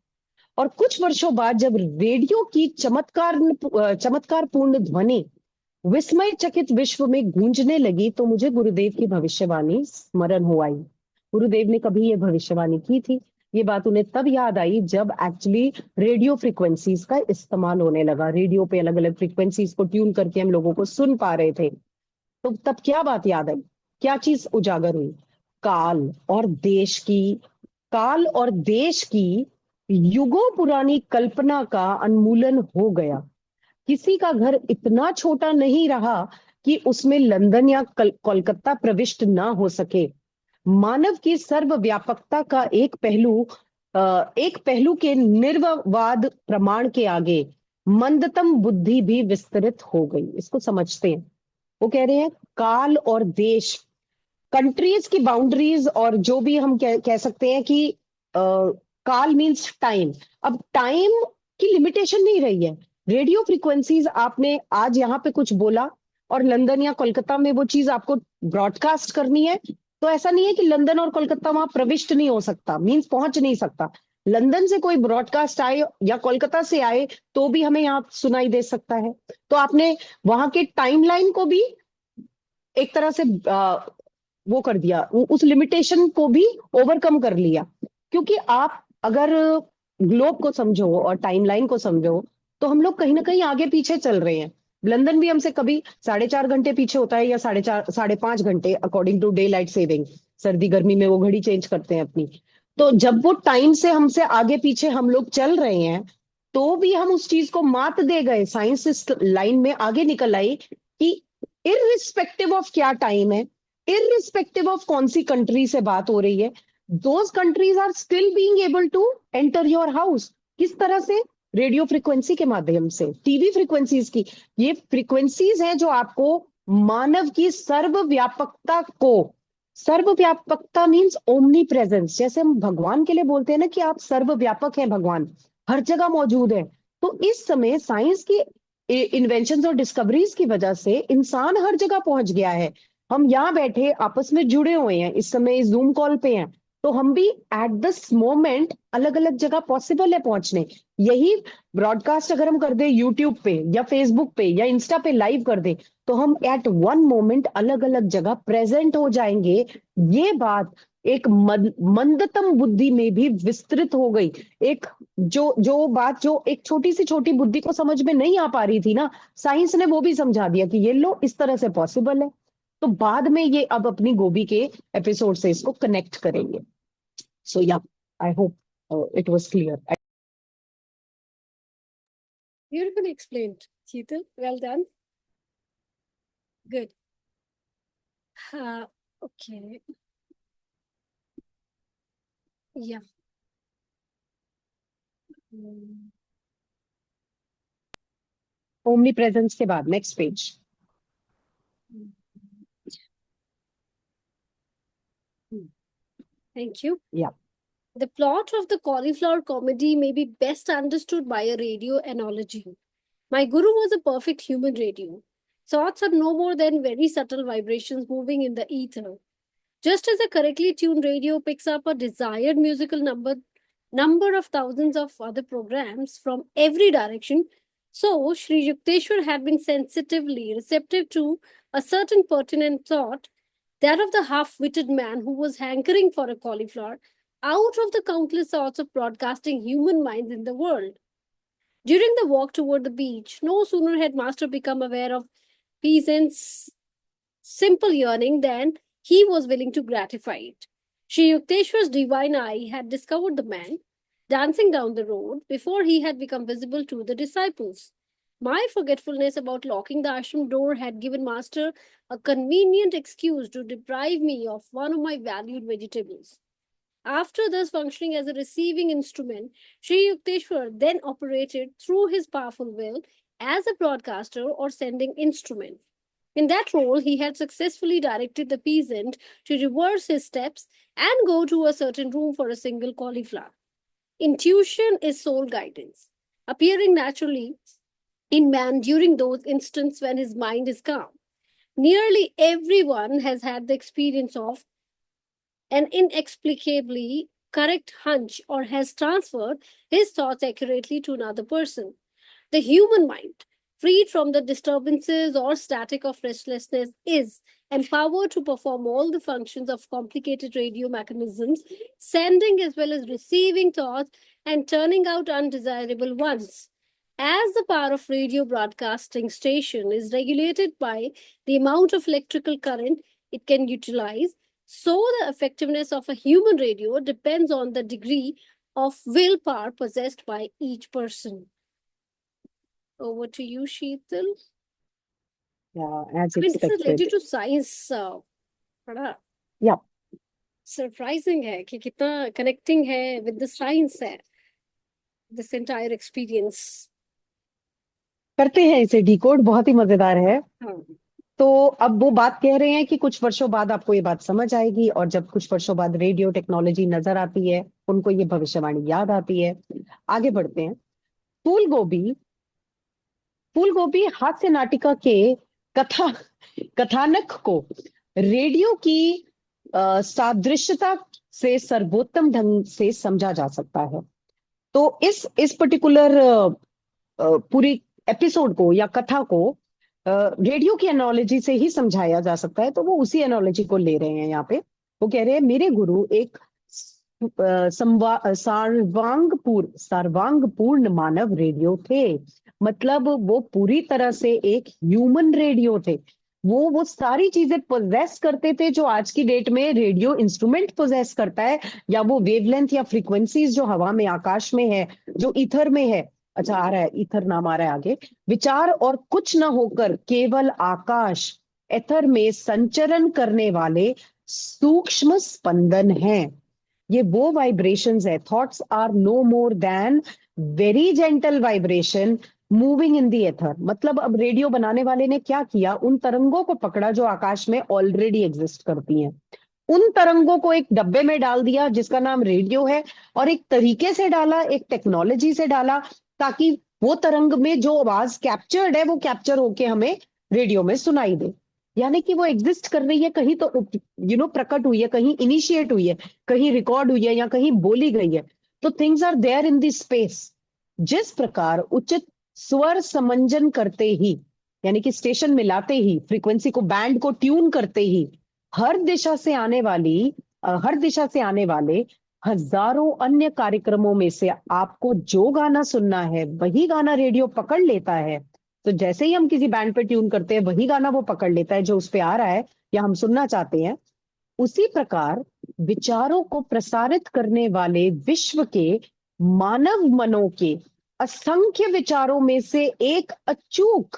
S3: और कुछ वर्षों बाद जब रेडियो की चमत्कारपूर्ण ध्वनि विस्मय चकित विश्व में गूंजने लगी, तो मुझे गुरुदेव की भविष्यवाणी स्मरण हो आई। गुरुदेव ने कभी ये भविष्यवाणी की थी, ये बात उन्हें तब याद आई जब एक्चुअली रेडियो फ्रिक्वेंसीज का इस्तेमाल होने लगा। रेडियो पे अलग अलग फ्रिक्वेंसीज को ट्यून करके हम लोगों को सुन पा रहे थे। तो तब क्या बात याद आई, क्या चीज उजागर हुई? काल और देश की काल और देश की युगों पुरानी कल्पना का उन्मूलन हो गया। किसी का घर इतना छोटा नहीं रहा कि उसमें लंदन या कोलकाता प्रविष्ट ना हो सके। मानव की सर्वव्यापकता का एक पहलू के निर्वाद प्रमाण के आगे मंदतम बुद्धि भी विस्तृत हो गई। इसको समझते हैं। वो कह रहे हैं काल और देश, कंट्रीज की बाउंड्रीज, और जो भी हम कह सकते हैं कि काल मीन्स टाइम। अब टाइम की लिमिटेशन नहीं रही है। रेडियो फ्रीक्वेंसीज, आपने आज यहाँ पे कुछ बोला और लंदन या कोलकाता में वो चीज आपको ब्रॉडकास्ट करनी है, तो ऐसा नहीं है कि लंदन और कोलकाता वहां प्रविष्ट नहीं हो सकता, मीन्स पहुंच नहीं सकता। लंदन से कोई ब्रॉडकास्ट आए या कोलकाता से आए तो भी हमें यहाँ सुनाई दे सकता है। तो आपने वहां के टाइमलाइन को भी एक तरह से वो कर दिया, उस लिमिटेशन को भी ओवरकम कर लिया। क्योंकि आप अगर ग्लोब को समझो और टाइमलाइन को समझो तो हम लोग कहीं ना कहीं आगे पीछे चल रहे हैं। लंदन भी हमसे कभी 4.5 घंटे पीछे होता है, या 4.5 5.5 घंटे, according to day light saving. सर्दी गर्मी में वो घड़ी चेंज करते हैं अपनी। तो जब वो टाइम से हमसे आगे पीछे हम लोग चल रहे हैं, तो भी हम उस चीज को मात दे गए। साइंस इस लाइन में आगे निकल आई कि इररिस्पेक्टिव ऑफ क्या टाइम है, इररिस्पेक्टिव ऑफ कौन सी कंट्री से बात हो रही है, those countries are still being able to enter your house. किस तरह से? रेडियो फ्रिक्वेंसी के माध्यम से, टीवी फ्रिक्वेंसीज की। ये फ्रिक्वेंसीज हैं जो आपको मानव की सर्वव्यापकता को, सर्वव्यापकता मीन्स ओमनी प्रेजेंस। जैसे हम भगवान के लिए बोलते हैं ना कि आप सर्वव्यापक हैं, भगवान हर जगह मौजूद है। तो इस समय साइंस की इन्वेंशन और डिस्कवरीज की वजह से इंसान हर जगह पहुंच गया है। हम यहाँ बैठे आपस में जुड़े हुए हैं, इस समय जूम कॉल पे हैं, तो हम भी एट दिस मोमेंट अलग अलग जगह पॉसिबल है पहुंचने। यही ब्रॉडकास्ट अगर हम कर दे यूट्यूब पे या फेसबुक पे या इंस्टा पे लाइव कर दे, तो हम एट वन मोमेंट अलग अलग जगह प्रेजेंट हो जाएंगे। ये बात एक मंदतम बुद्धि में भी विस्तृत हो गई। एक जो बात जो एक छोटी सी छोटी बुद्धि को समझ में नहीं आ पा रही थी ना, साइंस ने वो भी समझा दिया कि ये लो इस तरह से पॉसिबल है। तो बाद में ये अब अपनी गोभी के एपिसोड से इसको कनेक्ट करेंगे। सो या, I hope it was clear.
S2: Beautifully explained, Sheetal. Well done. Good. Okay. Yeah. Hmm.
S3: Omni presence के बाद नेक्स्ट पेज।
S2: Thank you.
S3: या,
S2: The plot of the cauliflower comedy may be best understood by a radio analogy. My guru was a perfect human radio. Thoughts are no more than very subtle vibrations moving in the ether. Just as a correctly tuned radio picks up a desired musical number of thousands of other programs from every direction, so Sri Yukteswar had been sensitively receptive to a certain pertinent thought, that of the half-witted man who was hankering for a cauliflower out of the countless thoughts of broadcasting human minds in the world. During the walk toward the beach, no sooner had Master become aware of peasants' simple yearning than he was willing to gratify it. Sri Yukteswar's divine eye had discovered the man dancing down the road before he had become visible to the disciples. My forgetfulness about locking the ashram door had given Master a convenient excuse to deprive me of one of my valued vegetables. After thus functioning as a receiving instrument, Sri Yukteswar then operated through his powerful will as a broadcaster or sending instrument. In that role, he had successfully directed the peasant to reverse his steps and go to a certain room for a single cauliflower. Intuition is soul guidance, appearing naturally in man during those instants when his mind is calm. Nearly everyone has had the experience of an inexplicably correct hunch or has transferred his thoughts accurately to another person. The human mind, freed from the disturbances or static of restlessness, is empowered to perform all the functions of complicated radio mechanisms, sending as well as receiving thoughts and turning out undesirable ones. As the power of radio broadcasting station is regulated by the amount of electrical current it can utilize, so the effectiveness of a human radio depends on the degree of willpower possessed by each person. Over to you, Sheetal.
S3: Yeah, as
S2: I mean, this is
S3: expected.
S2: related to science. बड़ा
S3: Yeah.
S2: सरप्राइजिंग है कि कितना कनेक्टिंग है विद द साइंस है दिस एंटायर एक्सपीरियंस.
S3: करते हैं इसे डिकोड, बहुत ही मजेदार है.
S2: हाँ.
S3: तो अब वो बात कह रहे हैं कि कुछ वर्षों बाद आपको ये बात समझ आएगी, और जब कुछ वर्षों बाद रेडियो टेक्नोलॉजी नजर आती है, उनको ये भविष्यवाणी याद आती है. आगे बढ़ते हैं. फूल गोभी हास्य नाटिका के कथानक को रेडियो की सादृश्यता से सर्वोत्तम ढंग से समझा जा सकता है. तो इस पर्टिकुलर पूरी एपिसोड को या कथा को रेडियो की एनोलॉजी से ही समझाया जा सकता है. तो वो उसी एनोलॉजी को ले रहे हैं यहाँ पे. वो कह रहे हैं मेरे गुरु एक सर्वांगपूर्ण मानव रेडियो थे. मतलब वो पूरी तरह से एक ह्यूमन रेडियो थे. वो सारी चीजें पोजेस करते थे जो आज की डेट में रेडियो इंस्ट्रूमेंट पोजेस करता है, या वो वेवलेंथ या फ्रीक्वेंसीज जो हवा में आकाश में है, जो ईथर में है. अच्छा, आ रहा है ईथर, नाम आ रहा है आगे. विचार और कुछ न होकर केवल आकाश एथर में संचरण करने वाले सूक्ष्म स्पंदन हैं. ये वो वाइब्रेशंस है. Thoughts are no more than very gentle vibration moving in the ether. मतलब अब रेडियो बनाने वाले ने क्या किया, उन तरंगों को पकड़ा जो आकाश में ऑलरेडी एग्जिस्ट करती हैं, उन तरंगों को एक डब्बे में डाल दिया जिसका नाम रेडियो है, और एक तरीके से डाला, एक टेक्नोलॉजी से डाला, ताकि वो तरंग में जो आवाज कैप्चर्ड है वो कैप्चर होके हमें रेडियो में सुनाई दे. यानी कि वो एग्जिस्ट कर रही है, कहीं तो प्रकट हुई है, कहीं इनिशिएट हुई है, कहीं रिकॉर्ड हुई है, या कहीं बोली गई है. तो things are there in this space. जिस प्रकार उचित स्वर समंजन करते ही, यानी कि स्टेशन मिलाते ही, फ्रीक्वेंसी को, बैंड को ट्यून करते ही, हर दिशा से आने वाले हजारों अन्य कार्यक्रमों में से आपको जो गाना सुनना है वही गाना रेडियो पकड़ लेता है. तो जैसे ही हम किसी बैंड पे ट्यून करते हैं, वही गाना वो पकड़ लेता है जो उस पे आ रहा है या हम सुनना चाहते हैं. उसी प्रकार विचारों को प्रसारित करने वाले विश्व के मानव मनों के असंख्य विचारों में से एक अचूक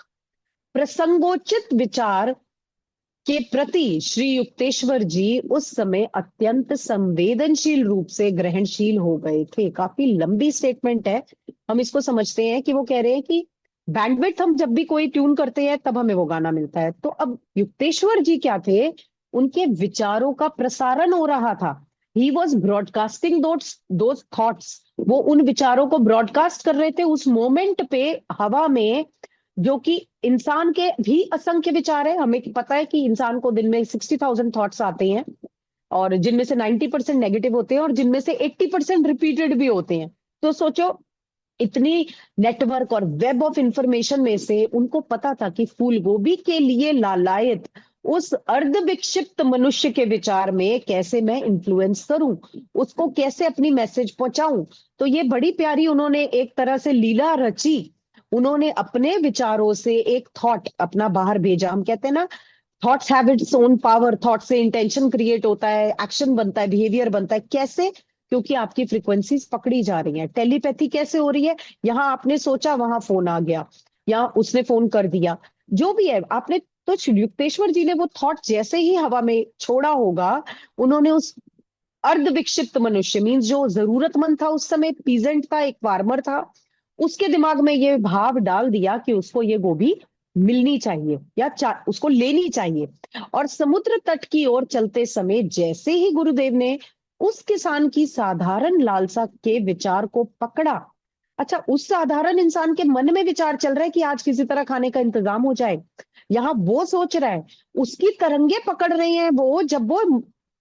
S3: प्रसंगोचित विचार के प्रति श्री युक्तेश्वर जी उस समय अत्यंत संवेदनशील रूप से ग्रहणशील हो गए थे. काफी लंबी स्टेटमेंट है. हम इसको समझते हैं कि वो कह रहे हैं कि बैंडविड्थ हम जब भी कोई ट्यून करते हैं तब हमें वो गाना मिलता है. तो अब युक्तेश्वर जी क्या थे, उनके विचारों का प्रसारण हो रहा था. He was broadcasting those thoughts. वो उन विचारों को ब्रॉडकास्ट कर रहे थे उस मोमेंट पे हवा में, जो कि इंसान के भी असंख्य विचार है. हमें पता है कि इंसान को दिन में 60,000 थॉट्स आते हैं, और जिनमें से 90% नेगेटिव होते हैं और जिनमें से 80% रिपीटेड भी होते हैं. तो सोचो, इतनी नेटवर्क और वेब ऑफ इंफॉर्मेशन में से उनको पता था कि फूल गोभी के लिए लालायत उस अर्ध विक्षिप्त मनुष्य के विचार में कैसे मैं इन्फ्लुएंस करूं, उसको कैसे अपनी मैसेज पहुंचाऊं. तो ये बड़ी प्यारी उन्होंने एक तरह से लीला रची. उन्होंने अपने विचारों से एक थॉट अपना बाहर भेजा. हम कहते हैं ना, thoughts have its own power. Thought से इंटेंशन क्रिएट होता है, एक्शन बनता है, बिहेवियर बनता है. कैसे? क्योंकि आपकी फ्रीक्वेंसीज पकड़ी जा रही हैं. टेलीपैथी कैसे हो रही है? यहाँ आपने सोचा, वहां फोन आ गया, या उसने फोन कर दिया, जो भी है आपने. तो युक्तेश्वर जी ने वो थॉट जैसे ही हवा में छोड़ा होगा, उन्होंने उस अर्ध विक्षिप्त मनुष्य, मीन्स जो जरूरतमंद था उस समय, पीजेंट था, एक फार्मर था, उसके दिमाग में ये भाव डाल दिया कि उसको ये गोभी मिलनी चाहिए या उसको लेनी चाहिए. और समुद्र तट की ओर चलते समय जैसे ही गुरुदेव ने उस किसान की साधारण लालसा के विचार को पकड़ा. अच्छा, उस साधारण इंसान के मन में विचार चल रहा है कि आज किसी तरह खाने का इंतजाम हो जाए. यहाँ वो सोच रहा है, उसकी तरंगे पकड़ रही हैं वो, जब वो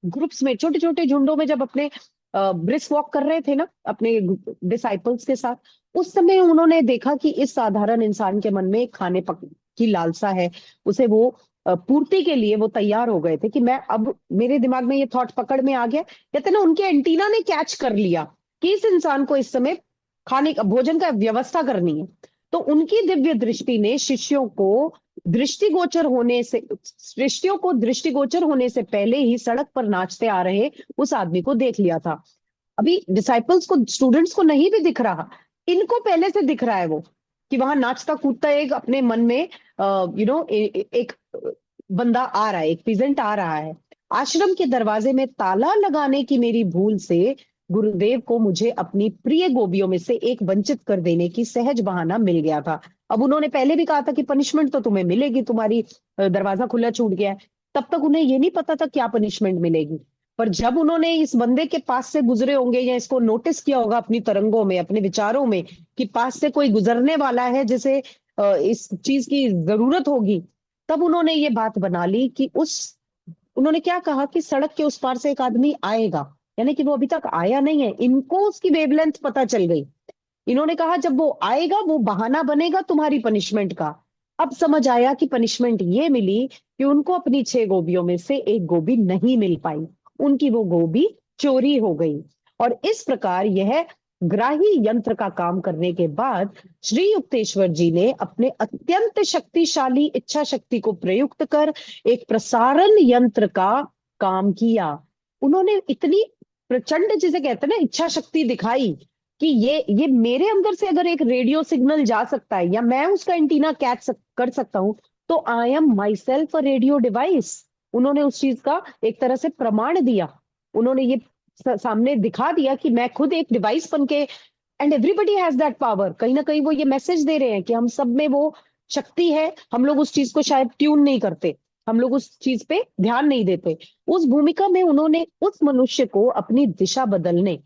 S3: ग्रुप्स में, छोटे छोटे झुंडों में जब अपने ब्रिस्क वॉक कर रहे थे ना अपने डिसाइपल्स के साथ, उस समय उन्होंने देखा कि इस साधारण इंसान के मन में एक खाने पक की लालसा है। उसे वो पूर्ति के लिए वो तैयार हो गए थे कि मैं अब, मेरे दिमाग में ये थॉट पकड़ में आ गया, कहते ना उनके एंटीना ने कैच कर लिया कि इस इंसान को इस समय खाने का, भोजन का व्यवस्था करनी है। तो उनकी दिव्य दृष्टि ने शिष्यों को दृष्टिगोचर होने से पहले ही सड़क पर नाचते आ रहे उस आदमी को देख लिया था। अभी डिसाइपल्स को, स्टूडेंट्स को नहीं भी दिख रहा, इनको पहले से दिख रहा है वो, कि वहां नाचता कूदता एक अपने मन में एक बंदा आ रहा है, एक पीजेंट आ रहा है। आश्रम के दरवाजे में ताला लगाने की मेरी भूल से गुरुदेव को मुझे अपनी प्रिय गोपियों में से एक वंचित कर देने की सहज बहाना मिल गया था। अब उन्होंने पहले भी कहा था कि पनिशमेंट तो तुम्हें मिलेगी, तुम्हारी दरवाजा खुला छूट गया है। तब तक उन्हें ये नहीं पता था क्या पनिशमेंट मिलेगी। पर जब उन्होंने इस बंदे के पास से गुजरे होंगे, या इसको नोटिस किया होगा अपनी तरंगों में, अपने विचारों में, कि पास से कोई गुजरने वाला है जिसे इस चीज की जरूरत होगी, तब उन्होंने ये बात बना ली कि उन्होंने क्या कहा कि सड़क के उस पार से एक आदमी आएगा, यानी कि वो अभी तक आया नहीं है, इनको उसकी वेवलेंथ पता चल गई। इन्होंने कहा जब वो आएगा वो बहाना बनेगा तुम्हारी पनिशमेंट का। अब समझ आया कि पनिशमेंट ये मिली कि उनको अपनी 6 गोबियों में से एक गोबी नहीं मिल पाई, उनकी वो गोबी चोरी हो गई। और इस प्रकार यह ग्राही यंत्र का काम करने के बाद श्री युक्तेश्वर जी ने अपने अत्यंत शक्तिशाली इच्छा शक्ति को प्रयुक्त कर एक प्रसारण यंत्र का काम किया। उन्होंने इतनी प्रचंड, जिसे कहते हैं ना, इच्छा शक्ति दिखाई कि ये मेरे अंदर से अगर एक रेडियो सिग्नल जा सकता है, या मैं उसका एंटीना कर सकता हूं, तो I am my self a radio device. उन्होंने उस चीज का एक तरह से प्रमाण दिया। उन्होंने ये सामने दिखा दिया कि मैं खुद एक डिवाइस बन के, and everybody has that power. कहीं ना कहीं वो ये मैसेज दे रहे हैं कि हम सब में वो शक्ति है, हम लोग उस चीज को शायद ट्यून नहीं करते, हम लोग उस चीज पे ध्यान नहीं देते। उस भूमिका में उन्होंने उस मनुष्य को अपनी दिशा बदलने,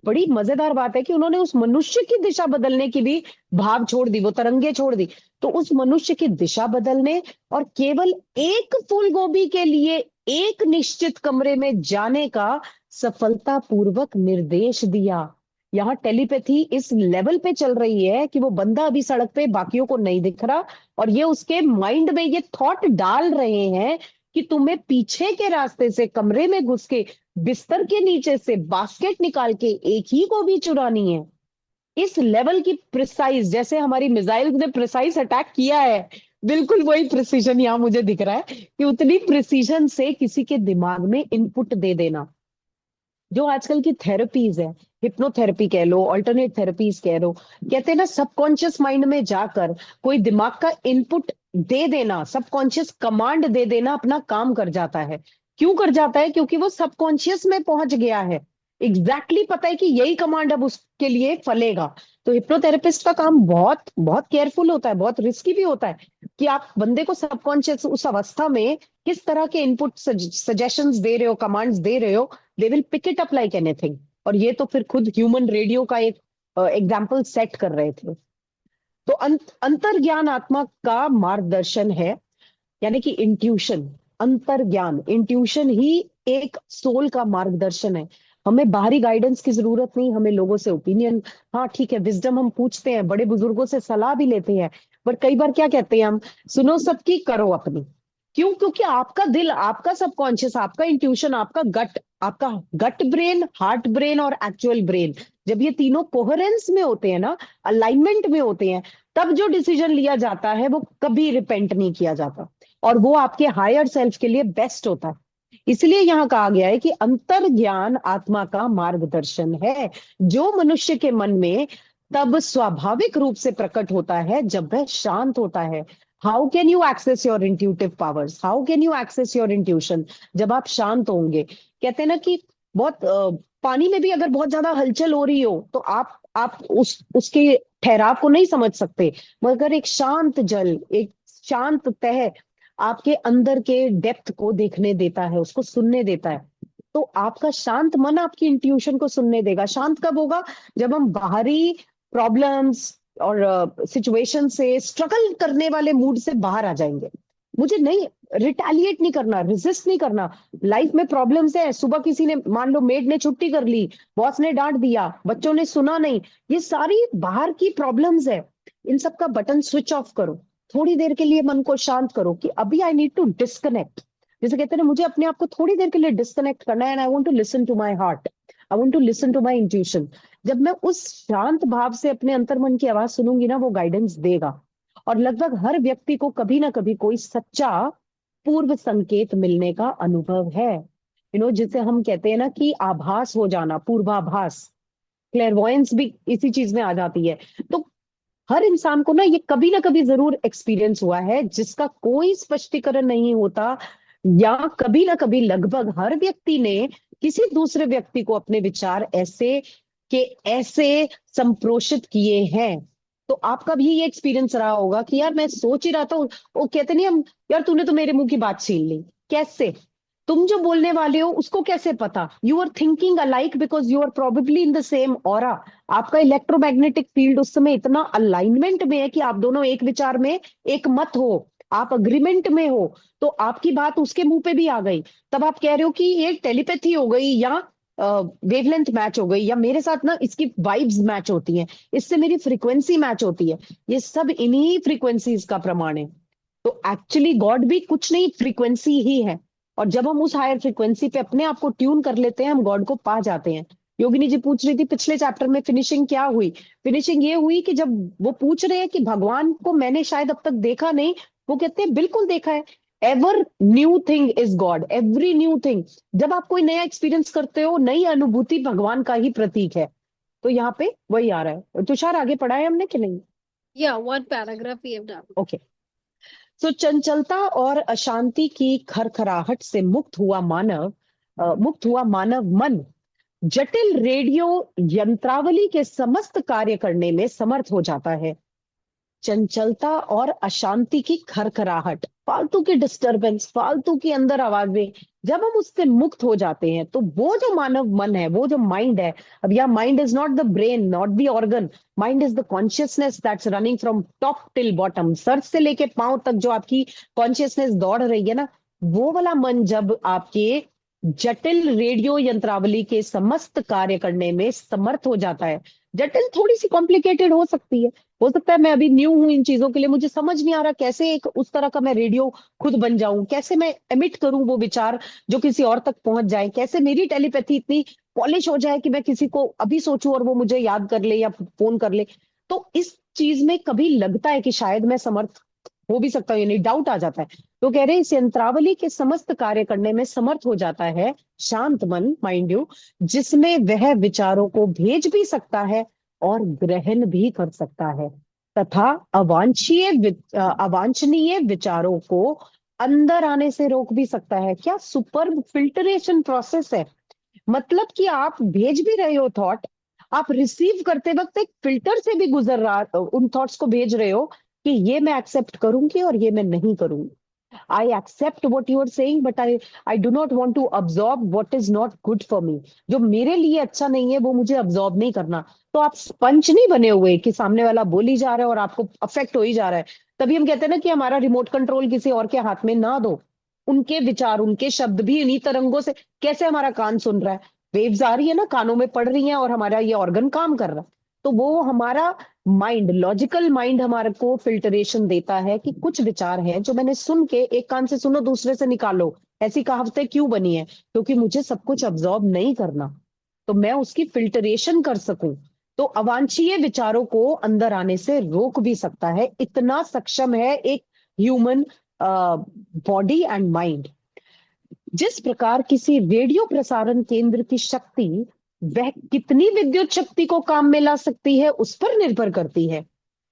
S3: बड़ी मजेदार बात है कि उन्होंने उस मनुष्य की दिशा बदलने की भी भाव छोड़ दी, वो तरंगे छोड़ दी। तो उस मनुष्य की दिशा बदलने और केवल एक फूल गोभी के लिए एक निश्चित कमरे में जाने का सफलतापूर्वक निर्देश दिया। यहाँ टेलीपैथी इस लेवल पे चल रही है कि वो बंदा अभी सड़क पे, बाकियों को नहीं दिख रहा, और ये उसके माइंड में ये थॉट डाल रहे हैं कि तुम्हें पीछे के रास्ते से कमरे में घुस के बिस्तर के नीचे से बास्केट निकाल के एक ही को भी चुरानी है। इस लेवल की प्रिसाइज, जैसे हमारी मिसाइल ने प्रिसाइज अटैक किया है, बिल्कुल वही प्रिसीजन यहाँ मुझे दिख रहा है कि उतनी प्रिसीजन से किसी के दिमाग में इनपुट दे देना। जो आजकल की थेरेपीज है, हिप्नोथेरेपी कह लो, अल्टरनेट थेरेपीज कह लो, कहते हैं ना सबकॉन्शियस माइंड में जाकर कोई दिमाग का इनपुट दे देना, सबकॉन्शियस कमांड दे देना अपना काम कर जाता है। क्यों कर जाता है? क्योंकि वो सबकॉन्शियस में पहुंच गया है, पता है कि यही कमांड अब उसके लिए फलेगा। तो हिप्नोथेरेपिस्ट का काम बहुत बहुत केयरफुल होता है, बहुत रिस्की भी होता है, कि आप बंदे को सबकॉन्शियस उस अवस्था में किस तरह के इनपुट सजेशंस दे रहे हो, कमांड्स दे रहे हो, they will pick it up like anything. और ये तो फिर खुद ह्यूमन रेडियो का एक एग्जाम्पल सेट कर रहे थे। तो अंतर्ज्ञान आत्मा का मार्गदर्शन है, यानी कि इंट्यूशन, अंतर्ज्ञान, इंट्यूशन ही एक सोल का मार्गदर्शन है। हमें बाहरी गाइडेंस की जरूरत नहीं, हमें लोगों से ओपिनियन, हाँ ठीक है, विजडम हम पूछते हैं, बड़े बुजुर्गों से सलाह भी लेते हैं, पर कई बार क्या कहते हैं हम, सुनो सबकी करो अपनी। क्यों? क्योंकि आपका दिल, आपका सबकॉन्शियस, आपका इंट्यूशन, आपका गट ब्रेन, हार्ट ब्रेन और एक्चुअल ब्रेन, जब ये तीनों कोहेरेंस में होते हैं ना, अलाइनमेंट में होते हैं, तब जो डिसीजन लिया जाता है वो कभी रिपेंट नहीं किया जाता, और वो आपके हायर सेल्फ के लिए बेस्ट होता है। इसलिए यहां कहा गया है कि अंतर ज्ञान आत्मा का मार्गदर्शन है, जो मनुष्य के मन में तब स्वाभाविक रूप से प्रकट होता है जब वह शांत होता है। How can you access your intuitive powers, how can you access your intuition? जब आप शांत होंगे। कहते हैं ना कि बहुत पानी में भी अगर बहुत ज्यादा हलचल हो रही हो तो आप उसके ठहराव को नहीं समझ सकते, मगर एक शांत जल, एक शांत तह आपके अंदर के डेप्थ को देखने देता है, उसको सुनने देता है। तो आपका शांत मन आपकी इंट्यूशन को सुनने देगा। शांत कब होगा? जब हम बाहरी प्रॉब्लम्स और सिचुएशन से स्ट्रगल करने वाले मूड से बाहर आ जाएंगे। मुझे नहीं, रिटेलिएट नहीं करना, रेजिस्ट नहीं करना। लाइफ में प्रॉब्लम्स है, सुबह किसी ने, मान लो मेड ने छुट्टी कर ली, बॉस ने डांट दिया, बच्चों ने सुना नहीं, ये सारी बाहर की प्रॉब्लम्स है। इन सब का बटन स्विच ऑफ करो, थोड़ी देर के लिए मन को शांत करो कि अभी आई नीड टू डिस्कनेक्ट। जैसे कहते हैं ना, मुझे अपने आप को थोड़ी देर के लिए डिस्कनेक्ट करना है, and I want to listen to my heart, I want to listen to my intuition. जब मैं उस शांत भाव से अपने अंतर्मन की आवाज सुनूंगी ना, वो गाइडेंस देगा। और लगभग हर व्यक्ति को कभी ना कभी कोई सच्चा पूर्व संकेत मिलने का अनुभव है। जिसे हम कहते हैं ना कि आभास हो जाना, पूर्वाभास, क्लेरवॉयंस भी इसी चीज में आ जाती है। तो हर इंसान को ना कभी जरूर एक्सपीरियंस हुआ है, जिसका कोई स्पष्टीकरण नहीं होता, या कभी ना कभी लगभग हर व्यक्ति ने किसी दूसरे व्यक्ति को अपने विचार ऐसे के ऐसे संप्रोषित किए हैं। तो आपका भी ये एक्सपीरियंस रहा होगा कि यार मैं सोच ही रहा था, वो कहते नहीं हम, यार तूने तो मेरे मुंह की बात छीन ली। कैसे? तुम जो बोलने वाले हो उसको कैसे पता? You are thinking alike because you are probably in the same aura. आपका इलेक्ट्रोमैग्नेटिक फील्ड उस समय इतना अलाइनमेंट में है कि आप दोनों एक विचार में, एक मत हो, आप अग्रीमेंट में हो। तो आपकी बात उसके मुंह पे भी आ गई, तब आप कह रहे हो कि ये टेलीपैथी हो गई, या वेवलेंथ मैच हो गई, या मेरे साथ ना इसकी वाइब्स मैच होती हैं, इससे मेरी फ्रीक्वेंसी मैच होती है। ये सब इन्हीं फ्रीक्वेंसीज का प्रमाण है। तो एक्चुअली गॉड भी कुछ नहीं, फ्रीक्वेंसी ही है। और जब हम उस हायर फ्रीक्वेंसी पे अपने आप को ट्यून कर लेते हैं, हम गॉड को पा जाते हैं। योगिनी जी पूछ रही थी पिछले चैप्टर में फिनिशिंग क्या हुई। फिनिशिंग ये हुई कि जब वो पूछ रहे हैं कि भगवान को मैंने शायद अब तक देखा नहीं, वो कहते हैं बिल्कुल देखा है। Ever new thing is God, every new thing. जब आप कोई नया एक्सपीरियंस करते हो, नई अनुभूति भगवान का ही प्रतीक है। तो यहाँ पे वही आ रहा है। तुषार, आगे पढ़ा है हमने कि नहीं?
S2: Yeah, one paragraph we have done.
S3: Okay. तो चंचलता और अशांति की खरखराहट से मुक्त हुआ मानव मन जटिल रेडियो यंत्रावली के समस्त कार्य करने में समर्थ हो जाता है। चंचलता और अशांति की खरखराहट, फालतू की डिस्टरबेंस, फालतू की अंदर आवाजें, जब हम उससे मुक्त हो जाते हैं, तो वो जो मानव मन है, वो जो माइंड है, अब यह mind is not the brain, not the organ, mind is the consciousness that's running from top till bottom, sir से लेके पांव तक जो आपकी कॉन्शियसनेस दौड़ रही है ना, वो वाला मन जब आपके जटिल रेडियो यंत्रावली के समस्त कार्य करने में समर्थ हो जाता है। जटिल थोड़ी सी कॉम्प्लिकेटेड हो सकता है मैं अभी न्यू हूं इन चीजों के लिए, मुझे समझ नहीं आ रहा कैसे एक उस तरह का मैं रेडियो खुद बन जाऊं, कैसे मैं एमिट करूं वो विचार जो किसी और तक पहुंच जाए, कैसे मेरी टेलीपैथी इतनी पॉलिश हो जाए कि मैं किसी को अभी सोचूं और वो मुझे याद कर ले या फोन कर ले। तो इस चीज में कभी लगता है कि शायद मैं समर्थ हो भी सकता हूँ, यानी डाउट आ जाता है। तो कह रहे हैं इस यंत्रावली के समस्त कार्य करने में समर्थ हो जाता है शांत मन, माइंड यू, जिसमें वह विचारों को भेज भी सकता है और ग्रहण भी कर सकता है, तथा अवांछनीय विचारों को अंदर आने से रोक भी सकता है। क्या सुपर फिल्टरेशन प्रोसेस है। मतलब कि आप भेज भी रहे हो थॉट, आप रिसीव करते वक्त एक फिल्टर से भी गुजर रहा, उन थॉट्स को भेज रहे हो कि ये मैं एक्सेप्ट करूंगी और ये मैं नहीं करूंगी। I accept what you are saying, but I do not want to absorb what is not good for me. जो मेरे लिए अच्छा नहीं है वो मुझे अब्सॉर्ब नहीं करना। तो आप स्पंज नहीं बने हुए कि सामने वाला बोल ही जा रहा है और आपको अफेक्ट हो ही जा रहा है। तभी हम कहते हैं ना कि हमारा रिमोट कंट्रोल किसी और के हाथ में ना दो। उनके विचार, उनके शब्द भी इन्हीं तरंगों से, कैसे हमारा कान सुन रहा है, वेव्स आ रही है ना, कानों में पड़ रही हैं और हमारा ये ऑर्गन काम कर रहा है। तो वो हमारा माइंड, लॉजिकल माइंड हमारे को फिल्टरेशन देता है कि कुछ विचार हैं जो मैंने सुन के, एक कान से सुनो दूसरे से निकालो, ऐसी कहावतें क्यों बनी है, क्योंकि मुझे सब कुछ अब्सॉर्ब नहीं करना, तो मैं उसकी फिल्टरेशन कर सकूं। तो अवांछनीय विचारों को अंदर आने से रोक भी सकता है, इतना सक्षम है एक ह्यूमन बॉडी एंड माइंड। जिस प्रकार किसी रेडियो प्रसारण केंद्र की शक्ति वह कितनी विद्युत शक्ति को काम में ला सकती है उस पर निर्भर करती है।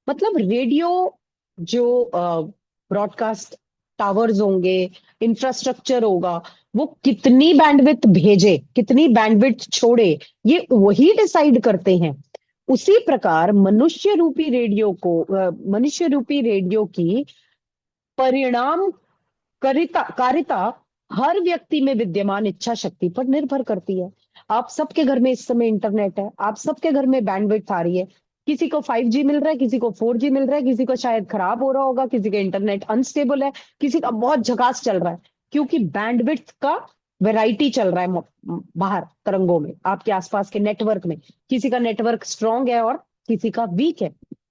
S3: मतलब रेडियो जो ब्रॉडकास्ट टावर्स होंगे, इंफ्रास्ट्रक्चर होगा, वो कितनी बैंडविड्थ भेजे, कितनी बैंडविड्थ छोड़े, ये वही डिसाइड करते हैं। उसी प्रकार मनुष्य रूपी रेडियो की परिणाम कारिता हर व्यक्ति में विद्यमान इच्छा शक्ति पर निर्भर करती है। आप सबके घर में इस समय इंटरनेट है, आप सबके घर में बैंडविड्थ आ रही है, किसी को 5G मिल रहा है, किसी को 4G मिल रहा है, किसी को शायद खराब हो रहा होगा, किसी का इंटरनेट अनस्टेबल है, किसी का बहुत झकास चल रहा है, क्योंकि बैंडविड्थ का वैरायटी चल रहा है बाहर तरंगों में, आपके आसपास के नेटवर्क में। किसी का नेटवर्क स्ट्रांग है और किसी का वीक है।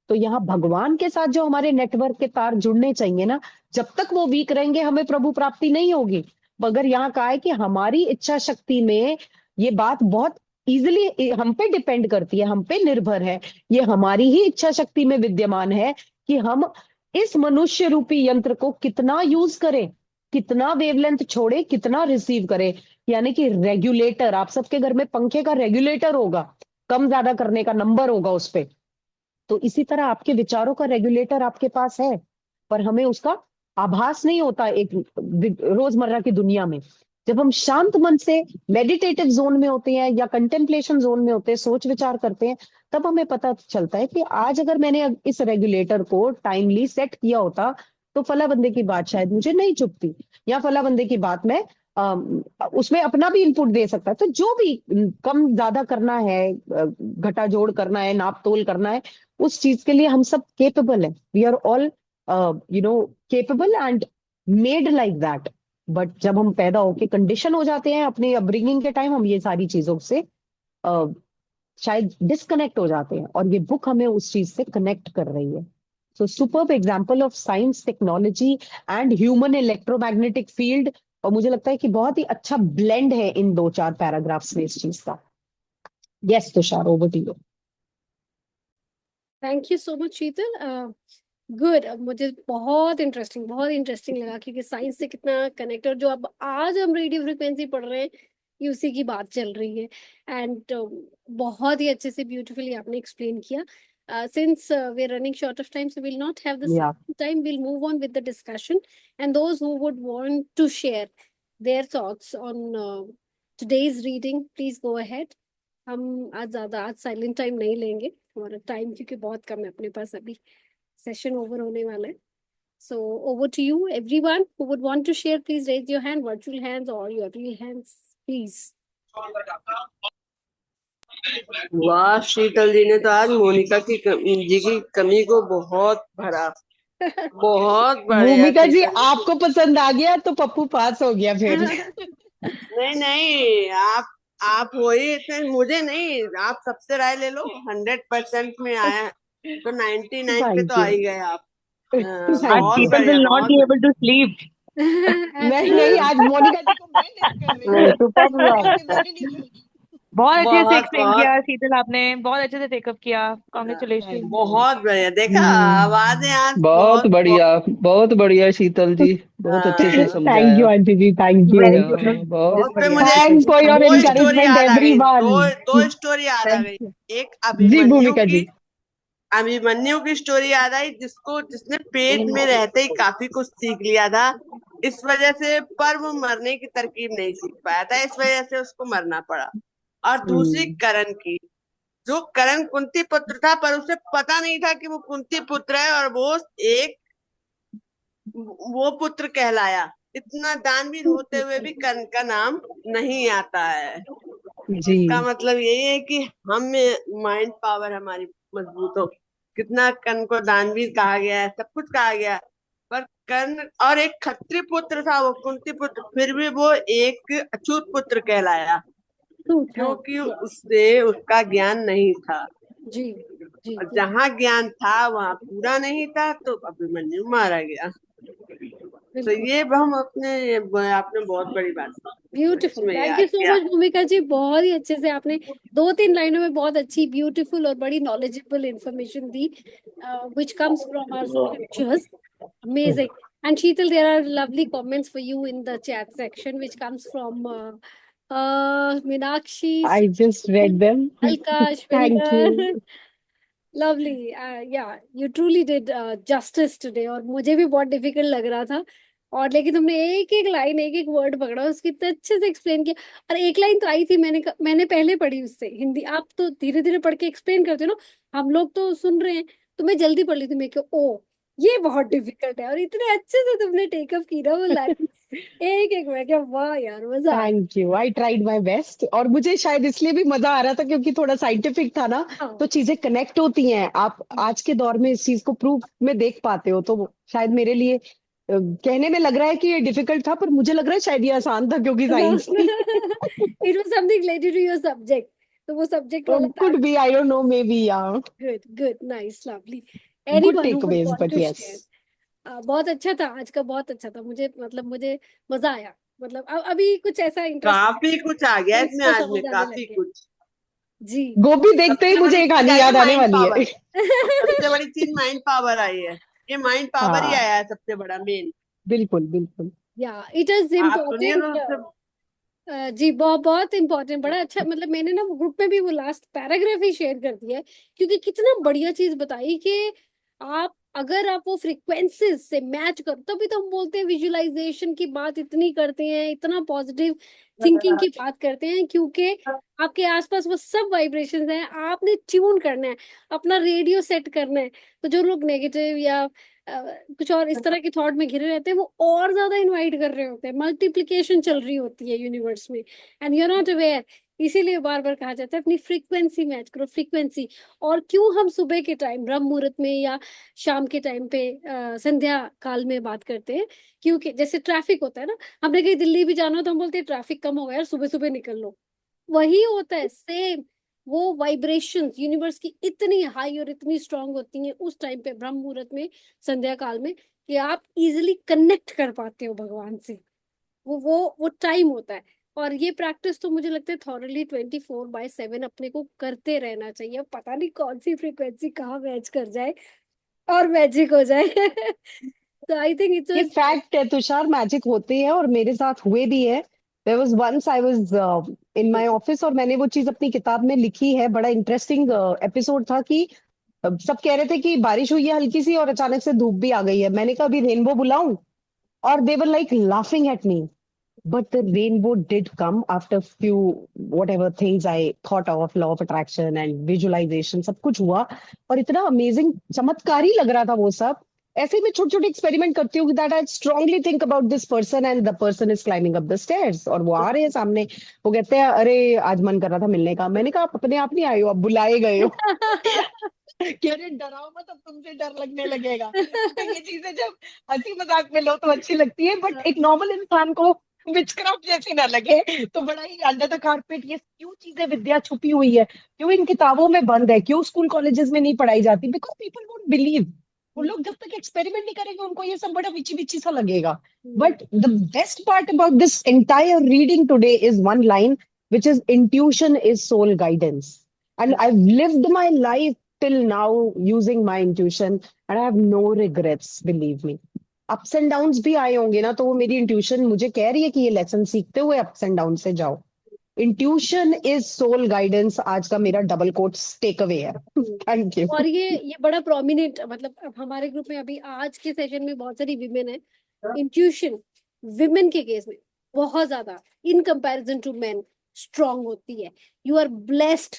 S3: तो यहाँ भगवान के साथ जो हमारे नेटवर्क के तार जुड़ने चाहिए ना, जब तक वो वीक रहेंगे हमें प्रभु प्राप्ति नहीं होगी। मगर यहाँ कहा है कि हमारी इच्छा शक्ति में ये बात बहुत इजिली हम पे डिपेंड करती है, हम पे निर्भर है। ये हमारी ही इच्छा शक्ति में विद्यमान है कि हम इस मनुष्य रूपी यंत्र को कितना यूज करें, कितना वेवलेंथ छोड़े, कितना रिसीव करें। यानी कि रेगुलेटर, आप सबके घर में पंखे का रेगुलेटर होगा, कम ज्यादा करने का नंबर होगा उस पे। तो इसी तरह आपके विचारों का रेगुलेटर आपके पास है, पर हमें उसका आभास नहीं होता एक रोजमर्रा की दुनिया में। जब हम शांत मन से मेडिटेटिव जोन में होते हैं या कंटेम्पलेशन जोन में होते हैं, सोच विचार करते हैं, तब हमें पता चलता है कि आज अगर मैंने इस रेगुलेटर को टाइमली सेट किया होता तो फला बंदे की बात शायद मुझे नहीं चुभती, या फला बंदे की बात में उसमें अपना भी इनपुट दे सकता है। तो जो भी कम ज्यादा करना है, घटा जोड़ करना है, नाप तोल करना है, उस चीज के लिए हम सब केपेबल हैं। We are all capable and made like that. But जब हम पैदा होके कंडीशन हो जाते हैं अपने अपब्रिंगिंग के टाइम, हम ये सारी चीजों से शायद डिस्कनेक्ट हो जाते हैं, और ये बुक हमें उस चीज से कनेक्ट कर रही है। So superb example of science, technology and human electromagnetic field. और मुझे लगता है कि बहुत ही अच्छा ब्लेंड है इन 2-4 पैराग्राफ्स में इस चीज का। Yes Tushar, over to you.
S2: Thank you so much Sheetal. Good. मुझे बहुत इंटरेस्टिंग लगा, क्योंकि साइंस से कितना कनेक्ट, और जो अब आज हम रेडियो फ्रिक्वेंसी पढ़ रहे हैं ये उसी की बात चल रही है। एंड बहुत ही अच्छे से ब्यूटीफुली आपने एक्सप्लेन किया। Since we're running short of time, so we'll not have the
S3: या
S2: time. We'll move on with the discussion. And those who would want to share their thoughts on today's reading, please go ahead. हम आज साइलेंट टाइम नहीं लेंगे, हमारा टाइम क्योंकि बहुत कम है अपने पास, अभी सेशन ओवर होने वाला है। So over to you, everyone who would want to share, please raise your hand, virtual hands or your real hands, please.
S4: वाह, शीतल जी ने तो आज मोनिका जी की कमी को बहुत भरा। बहुत बढ़िया
S3: भूमिका जी,
S4: शीतल।
S3: आपको पसंद आ गया तो पप्पू पास हो गया फिर।
S4: नहीं नहीं, आप हो ही इतने, मुझे नहीं, आप सबसे राय ले लो। 100% में आया तो 99 पे
S3: थैंक
S4: तो आ
S3: यू,
S4: ही गए आप।
S3: थैंक
S5: आज
S4: बहुत
S3: यू।
S5: people
S4: बढ़िया,
S5: will not
S4: बहुत
S5: be
S4: बढ़िया।
S5: able to sleep.
S3: नहीं, आज मोनिका जी को मैं लिफ्ट कर रही हूँ,
S5: सुपर
S3: ऐसा
S5: हुआ।
S3: नहीं कि मैंने नहीं।
S5: बहुत अच्छे से
S4: बहुत
S5: एक्सप्लेन
S4: बहुत
S5: किया शीतल, आपने बहुत अच्छे से टेकअप किया।
S3: Thank
S5: congratulation.
S3: यू।
S4: बहुत बढ़िया। देखा, आवाजें आज
S6: बहुत
S4: बहुत बहुत।
S6: बढ़िया, बहुत बढ़िया शीतल जी, बहुत अच्छे से
S3: थैंक यू
S6: समझाया।
S3: Aunty ji, thank you.
S5: Very good,
S6: हाँ, बहुत
S4: इस पे
S5: बढ़िया।
S4: मुझे
S3: थैंक्स फॉर योर
S4: दो स्टोरी
S3: इनकरेजमेंट
S4: याद आ गई।
S3: एवरीवन।
S4: दो स्टोरी याद आ
S3: थैंक
S4: गई।
S3: यू
S4: एक
S3: जी भूमिका जी।
S4: अभिमन्यु की स्टोरी याद आई, जिसने पेट में रहते ही काफी कुछ सीख लिया था। इस वजह से, पर वो मरने की तरकीब नहीं सीख पाया था, इस वजह से उसको मरना पड़ा। और दूसरी
S3: हम्म,
S4: करण की, जो करण कुंती पुत्र था, पर उसे पता नहीं था कि वो कुंती पुत्र है, और वो पुत्र कहलाया। इतना दानवीर होते हुए भी कर्ण का नाम नहीं आता है।
S3: जी
S4: इसका मतलब यही है कि हम में माइंड पावर हमारी मजबूत हो। कितना कर्ण को दानवीर कहा गया है, सब कुछ कहा गया है, पर कर्ण और एक क्षत्रिय पुत्र था वो कुंती पुत्र, फिर भी वो एक अछूत पुत्र कहलाया, क्योंकि उससे उसका ज्ञान नहीं था।
S2: जी जी
S4: और जहाँ ज्ञान था वहाँ पूरा नहीं था, तो अभिमन्यु मारा गया। तो ये हम आपने बहुत बड़ी बात
S2: ब्यूटीफुल।
S4: इसमें
S2: थैंक
S4: याद
S2: यू सो
S4: किया।
S2: मच भूमिका जी, बहुत ही अच्छे से आपने 2-3 लाइनों में बहुत अच्छी, ब्यूटीफुल और बड़ी knowledgeable information the, which comes from our scriptures. Amazing. And Sheetal, there are lovely comments for you in the chat section, which comes from Meenakshi,
S3: I just red them.
S2: Alka,
S3: thank
S2: Shvinder.
S3: You.
S2: Lovely. Yeah, you truly did justice today. और मुझे भी बहुत डिफिकल्ट लग रहा था, और लेकिन तुमने एक एक लाइन, एक एक वर्ड पकड़ा, उसकी इतने अच्छे से एक्सप्लेन किया। और एक लाइन तो आई थी, मैंने पहले पढ़ी उससे हिंदी, आप तो धीरे धीरे पढ़ के एक्सप्लेन करते हो ना, हम लोग तो सुन रहे हैं, तो मैं जल्दी पढ़ ली थी, मैं क्यों, ओ ये बहुत डिफिकल्ट है, और इतने अच्छे से तुमने टेकअप की ना वो लाइन। एक एक मैं क्या, वाह यार मजा आ
S3: thank you, I tried my best. और मुझे शायद इसलिए भी मजा आ रहा था क्योंकि थोड़ा साइंटिफिक था ना,
S2: गया।
S3: तो चीजें कनेक्ट होती हैं। आप आज के दौर में इस चीज को प्रूफ में देख पाते हो, तो शायद मेरे लिए कहने में लग रहा है कि ये डिफिकल्ट था, पर मुझे लग रहा है शायद ये आसान था क्योंकि साइंस थी।
S2: It was something related to your subject, तो वो सब्जेक्ट वाला था।
S3: Could be, I don't know, maybe, या
S2: good good, nice, lovely.
S3: Good
S2: anyone who would
S3: takeaways,
S2: want
S3: but
S2: to
S3: yes.
S2: Share. बहुत अच्छा था आज का, बहुत अच्छा था। मुझे मतलब मुझे मजा आया। मतलब अभी कुछ ऐसा इंटरेस्ट
S4: काफी कुछ आ गया इसमें,
S2: को
S4: आज में
S2: समझ आने लग
S4: काफी
S2: गया।
S4: कुछ।
S2: जी।
S3: गोभी देखते ही
S4: सबसे
S3: मुझे
S4: बड़ी
S3: एक
S4: चीज
S3: कहानी
S4: आई है
S3: याद आने
S4: माइंड
S3: वाली
S4: पावर।
S3: है।
S4: सबसे बड़ी चीज माइंड पावर आई है। ये माइंड पावर ही
S3: हाँ,
S4: आया है सबसे बड़ा मेन।
S3: बिल्कुल बिल्कुल।
S2: या इट इज
S4: आप सुनिए तो
S2: इम्पोर्टेंट।
S4: सब।
S2: जी, बहुत बहुत इम्पोर्टेंट, बड़ा अच्छा। मतलब मैंने ना ग्रुप में भी वो लास्ट पैराग्राफ ही शेयर कर दिया है, क्योंकि कितना बढ़िया चीज बताई कि आप अगर आप वो फ्रीक्वेंसीज से मैच करो, तभी तो हम बोलते हैं विजुअलाइजेशन की बात इतनी करते हैं, इतना पॉजिटिव थिंकिंग की बात करते हैं, क्योंकि आपके आसपास वो सब वाइब्रेशंस हैं। आपने ट्यून करना है, अपना रेडियो सेट करना है। तो जो लोग नेगेटिव या कुछ और इस तरह के थॉट में घिरे रहते हैं, वो और ज्यादा इनवाइट कर रहे होते हैं। मल्टीप्लिकेशन चल रही होती है यूनिवर्स में, and you are not aware. इसीलिए बार बार कहा जाता है अपनी फ्रीक्वेंसी मैच करो, फ्रीक्वेंसी। और क्यों हम सुबह के टाइम ब्रह्म मुहूर्त में या शाम के टाइम पे संध्या काल में बात करते हैं? क्योंकि जैसे ट्रैफिक होता है ना, हमने कहीं दिल्ली भी जाना हो तो हम बोलते हैं ट्रैफिक कम हो गया यार, सुबह सुबह निकल लो। वही होता है सेम। वो वाइब्रेशंस यूनिवर्स की इतनी हाई और इतनी स्ट्रांग होती हैं उस टाइम पे ब्रह्म मुहूर्त में, संध्या काल में, कि आप इजिली कनेक्ट कर पाते हो भगवान से। वो टाइम होता है। और ये प्रैक्टिस तो मुझे लगता है थॉरली 24/7 अपने को करते रहना चाहिए। अब पता नहीं कौन सी फ्रीक्वेंसी कहाँ मैच कर जाए और मैजिक हो जाए। तो आई थिंक इट्स
S3: ये फैक्ट है तुषार, मैजिक होते हैं और मेरे साथ हुए भी है। There was once I was in my office और मैंने वो चीज अपनी किताब में लिखी है। बड़ा इंटरेस्टिंग एपिसोड था कि सब कह रहे थे कि बारिश हुई है हल्की सी और अचानक से धूप भी आ गई है। मैंने कहा अभी रेनबो बुलाऊं, और they were like laughing at me. But the rainbow did come after few whatever things I thought of, law of attraction and visualization, सब कुछ हुआ। और इतना अमेजिंग चमत्कारी लग रहा था वो सब। ऐसे ही मैं छोटे छोटे एक्सपेरिमेंट करती हूँ that I strongly think about this person and the person is climbing up the stairs, और वो आ रहे हैं सामने। वो कहते हैं अरे आज मन कर रहा था मिलने का। मैंने कहा आप अपने आप नहीं आए हो, आप बुलाए गए हो। कि अरे डराओ मत, अब तुमसे डर लगने लगेगा। तो ये चीजें जब हंसी मजाक में लो तो अच्छी लगती है, बट एक नॉर्मल इंसान को विचक्राफ्ट जैसी ना लगे तो बड़ा ही अंडर द कारपेट ये क्यों चीजें विद्या छुपी हुई है, क्यों इन किताबों में बंद है, क्यों स्कूल कॉलेजेस में नहीं पढ़ाई जाती? Because people won't believe. वो लोग जब तक एक्सपेरिमेंट नहीं करेंगे उनको ये सब बड़ा विची विची सा लगेगा। But the best part about this entire reading today is one line, which is intuition is soul guidance. And I've lived my life till now using my intuition and I have no regrets, believe me. Ups and downs भी आए होंगे ना, तो वो मेरी इंट्यूशन मुझे कह रही है कि ये लेसन सीखते हुए अप्स एंड डाउन से जाओ। इंट्यूशन इज सोल गाइडेंस आज का मेरा डबल कोट्स टेक अवे है। Thank you.
S2: और ये बड़ा प्रोमिनेंट, मतलब अब हमारे ग्रुप में अभी आज के सेशन में बहुत सारी विमेन है। इंट्यूशन विमेन के केस में बहुत ज्यादा in comparison to men strong होती है। यू आर ब्लेस्ड,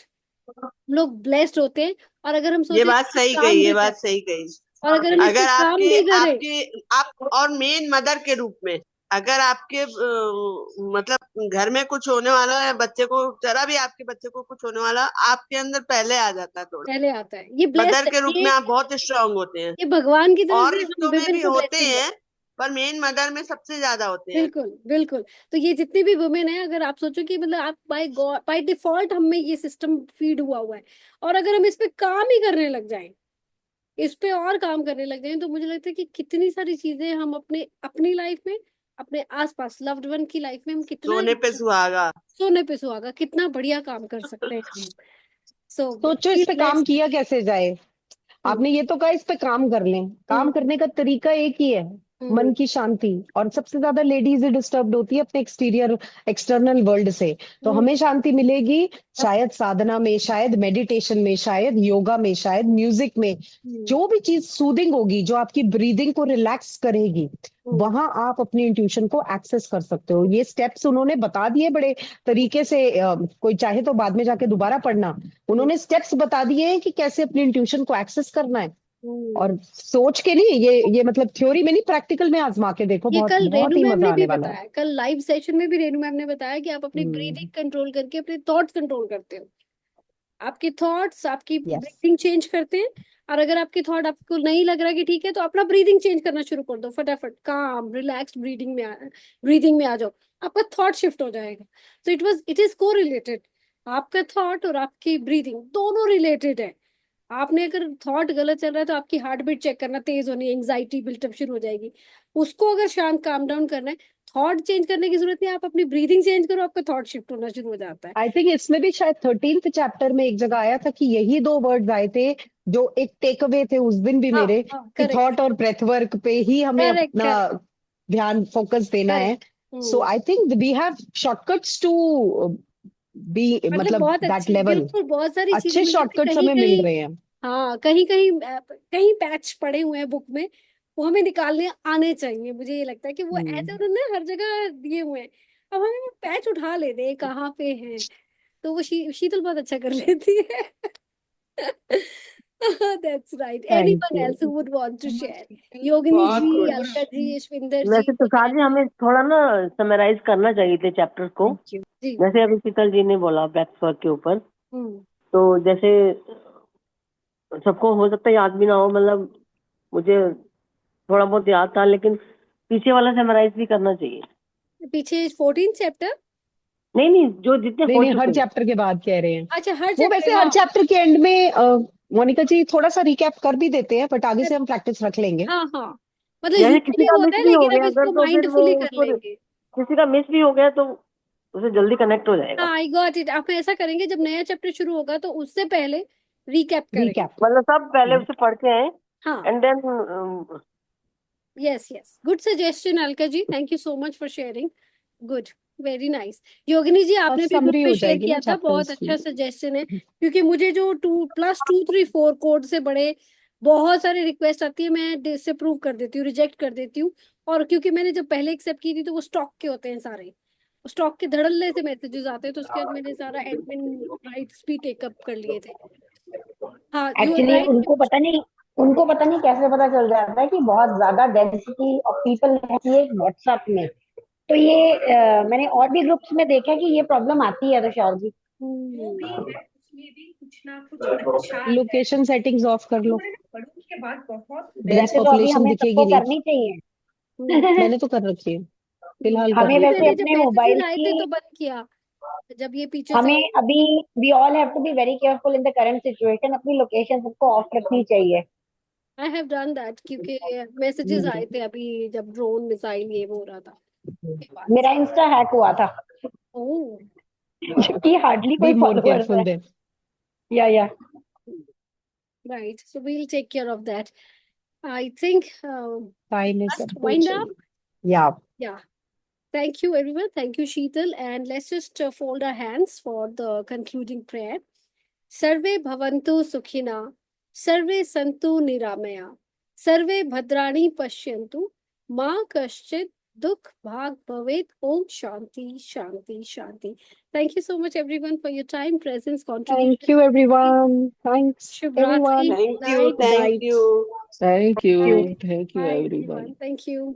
S2: लोग ब्लेस्ड होते हैं। और अगर हम
S4: ये
S2: सोचे
S4: बात सही
S2: काम
S4: कही, ये
S2: भी
S4: बात
S2: करें,
S4: सही कही।
S2: और अगर हम इस पे
S4: अगर
S2: काम
S4: आपके
S2: भी करें,
S4: आपके आप और मेन मदर के रूप में, अगर आपके मतलब घर में कुछ होने वाला है, बच्चे को जरा भी आपके बच्चे को कुछ होने वाला, आपके अंदर पहले आ जाता है थोड़ा।
S2: पहले आता है। ये
S4: मदर
S2: ब्लेस्ड
S4: के रूप
S2: है,
S4: में आप बहुत स्ट्रांग होते हैं।
S2: ये भगवान की तरफ
S4: और
S2: से हम
S4: रिश्तों में
S2: विमेन
S4: भी
S2: को
S4: होते
S2: ब्लेसिंग है।
S4: हैं, पर मेन मदर में सबसे ज्यादा होते हैं।
S2: बिल्कुल बिल्कुल। तो ये जितनी भी वुमेन है, अगर आप सोचो कि मतलब आप बाय गॉड बाय डिफॉल्ट हम में ये सिस्टम फीड हुआ है, और अगर हम इस पे काम ही करने लग जाएं, इस पे और काम करने लग जाएं, तो मुझे लगता है कि कितनी सारी चीजें हम अपने अपनी लाइफ में, अपने आसपास लव्ड वन की लाइफ में हम कितना
S4: सोने पे सुहागा।
S2: सोने पे सुहागा कितना बढ़िया काम कर सकते हैं हम। सो
S3: सोचो इस
S2: फील
S3: पे काम
S2: ब्लेस्ड।
S3: किया कैसे जाए। आपने ये तो कहा इस पे काम कर लें, काम करने का तरीका एक ही है, मन की शांति। और सबसे ज्यादा लेडीज डिस्टर्ब्ड होती है अपने एक्सटीरियर एक्सटर्नल वर्ल्ड से। तो हमें शांति मिलेगी शायद साधना में, शायद मेडिटेशन में, शायद योगा में, शायद म्यूजिक में। जो भी चीज सूदिंग होगी, जो आपकी ब्रीदिंग को रिलैक्स करेगी, वहां आप अपनी इंट्यूशन को एक्सेस कर सकते हो। ये स्टेप्स उन्होंने बता दिए बड़े तरीके से। कोई चाहे तो बाद में जाके दोबारा पढ़ना। उन्होंने स्टेप्स बता दिए हैं कि कैसे अपनी इंट्यूशन को एक्सेस करना है। और सोच के नहीं, ये मतलब थ्योरी में नहीं, प्रैक्टिकल में आजमा के देखो,
S2: ये
S3: बहुत
S2: कल
S3: बहुत
S2: रेनू
S3: ही
S2: मैम
S3: मजा
S2: ने भी
S3: आने वाला है।
S2: बताया, कल लाइव सेशन में भी रेनू मैम ने बताया कि आप अपनी
S3: हम्म।
S2: ब्रीदिंग कंट्रोल करके अपने थॉट्स कंट्रोल करते हो। आपके थॉट्स आपकी
S3: यस।
S2: ब्रीथिंग चेंज करते हैं। और अगर आपकी थॉट आपको नहीं लग रहा कि ठीक है, तो अपना ब्रीदिंग चेंज करना शुरू कर दो फटाफट, काम रिलैक्स्ड ब्रीदिंग में आ जाओ, आपका थॉट शिफ्ट हो जाएगा। तो इट इज को रिलेटेड। आपका थॉट और आपकी ब्रीदिंग दोनों रिलेटेड है। आपने अगर थॉट गलत चल रहा है तो आपकी हार्ट बीट चेक करना तेज होनी है, एंग्जाइटी बिल्टअप शुरू हो जाएगी। उसको अगर शांत काम डाउन करना है, थॉट चेंज करने की जरूरत नहीं, आप अपनी ब्रीदिंग चेंज करो, आपका थॉट शिफ्ट होना शुरू हो जाता है।
S3: आई थिंक इसमें भी शायद 13th चैप्टर में एक जगह आया था कि यही दो वर्ड्स आए थे जो एक टेक अवे थे उस दिन भी
S2: हाँ
S3: मेरे,
S2: हाँ,
S3: कि
S2: करेक्ट
S3: थॉट और ब्रेथ वर्क पे ही हमें
S2: करेक्ट
S3: अपना
S2: करेक्ट
S3: ध्यान फोकस देना है।
S2: Correct.
S3: So I think we have shortcuts to be,
S2: मतलब
S3: मतलब
S2: बहुत
S3: दैट
S2: अच्छे,
S3: लेवल,
S2: बिल्कुल बहुत सारी चीजें
S3: अच्छे
S2: मुझे लगता है
S3: शॉर्टकट्स
S2: कहीं
S3: हमें मिल
S2: कहीं,
S3: रहे हैं।
S2: हाँ कहीं कहीं कहीं पैच पड़े हुए हैं बुक में, वो हमें निकालने आने चाहिए। मुझे ये लगता है कि वो ऐसे
S3: हम्म।
S2: उन्होंने हर जगह दिए हुए हैं, अब हमें वो पैच उठा लेते हैं कहाँ पे हैं। तो वो शीतल बहुत अच्छा कर लेती है। That's right.
S3: Thank
S2: Anyone
S3: you.
S2: else who would want to share? Yogini
S4: बहुत
S2: ji,
S4: कुछ।
S2: Alka ji, Ishwinder ji,
S7: वैसे तुषार जी, हमें थोड़ा ना समराइज करना चाहिए थे चैप्टर को।
S2: जी।
S7: जैसे अभी शीतल जी ने बोला ब्रेथ वर्क के ऊपर,
S2: हम्म।
S7: तो जैसे सबको हो सकता है याद भी ना हो, मतलब मुझे थोड़ा बहुत याद था, लेकिन पीछे वाला समराइज भी करना चाहिए।
S2: पीछे 14 चैप्टर।
S7: नहीं नहीं, जो जितने
S3: नहीं
S7: हो
S3: नहीं, हर
S7: चुके हैं।
S3: चैप्टर के बाद कह रहे हैं।
S2: अच्छा, हर
S3: वो
S2: चैप्टर,
S3: वैसे हर
S2: हाँ
S3: चैप्टर के एंड में मोनिका जी थोड़ा सा रिकैप कर भी देते हैं, बट आगे से हम प्रैक्टिस रख लेंगे।
S2: हाँ हाँ। मतलब
S7: जैसे किसी
S2: यूजुअली
S7: का मिस
S2: होता है,
S7: भी हो
S2: लेकिन अब
S7: गया अगर,
S2: इसको
S7: तो फिर वो
S2: माइंडफुली कर
S7: उसको,
S2: लेंगे।
S7: किसी का मिस भी हो गया तो उसे जल्दी कनेक्ट हो जाएगा।
S2: हाँ, आई गॉट इट। आप ऐसा करेंगे, जब नया चैप्टर शुरू होगा तो उससे पहले रिकैप करेंगे।
S3: रिकैप।
S7: मतलब सब पहले उसे पढ़ के आए,
S2: हाँ,
S7: and then
S2: yes yes, good suggestion Alka ji, thank you so much for sharing. Good, very nice. Yogini ji, आपने भी ग्रुप
S3: समरी
S2: पे
S3: हो
S2: शेयर
S3: जाएगी ना
S2: किया था, बहुत
S3: चैप्टर्स की।
S2: अच्छा सजेशन है। क्योंकि मुझे जो 2+2 3 4 कोड से बड़े बहुत सारे रिक्वेस्ट आती है, मैं डिसअप्रूव कर देती हूँ, रिजेक्ट कर देती हूँ। और क्योंकि मैंने जब पहले एक्सेप्ट की थी तो वो स्टॉक के होते हैं सारे, स्टॉक के धड़ल्ले से मैसेजेस आते हैं, तो उसके बाद मैंने सारा एडमिन राइट्स भी टेकअप कर लिए थे। हाँ, यू आर
S1: एक्चुअली
S2: राइट।
S1: उनको पता नहीं कैसे पता चल जाता है कि बहुत ज्यादा डेंसिटी ऑफ पीपल है व्हाट्सएप में। तो ये मैंने और भी ग्रुप्स में देखा कि ये प्रॉब्लम आती है तुषार जी।
S2: जो भी है उसमें भी कुछ ना कुछ अच्छा है।
S3: लोकेशन सेटिंग्स ऑफ कर लो,
S2: पढ़ो के बाद बहुत
S3: डेंस
S1: वैसे तो अभी
S3: पॉपुलेशन
S1: हमें
S3: दिखेगी
S1: सबको
S3: नहीं।
S1: करनी चाहिए।
S3: मैंने तो कर रखी है, फिलहाल कर
S1: हमें
S2: अभी
S3: रही
S1: वैसे
S3: हूँ।
S2: मैंने जब
S1: अपने
S2: मैसेजेस
S1: मोबाइल
S2: आए थे
S1: की
S2: तो बंद किया, जब ये पीछे से
S1: हमें अभी we all have to be very careful in the current situation. अपनी लोकेशन सबको ऑफ रखनी चाहिए।
S2: आई हैव डन दैट, क्योंकि मैसेजेस आए थे अभी जब ड्रोन मिसाइल ये वो हो रहा था के बाद
S1: मेरा
S2: से।
S1: इंस्टा हैक हुआ था
S2: ओह,
S1: क्योंकि हार्डली
S3: बी
S1: कोई
S3: मोर
S1: फॉलोअर्स
S3: केयरफुल
S1: है।
S3: Then.
S1: Yeah
S2: right, so we will take care of that. I think
S3: time is
S2: must wind up.
S3: Approaching. Yeah.
S2: Yeah, thank you everyone, thank you Sheetal, and let's just fold our hands for the concluding prayer. सर्वे भवन्तु सुखिना, सर्वे सन्तु निरामया, सर्वे भद्राणि पश्यन्तु, माँ कश्चित् दुख भाग भवेत्। ओम शांति शांति शांति। Thank you so much everyone for your time, presence,
S3: thank
S2: contribution.
S3: You everyone, thanks
S2: Shubh
S3: everyone,
S2: Ratri.
S4: Thank you,
S2: Night.
S3: Good
S4: thank
S3: night.
S4: You.
S6: Thank
S2: Bye.
S6: You, thank you
S2: Bye
S6: everyone.
S2: everyone, thank you.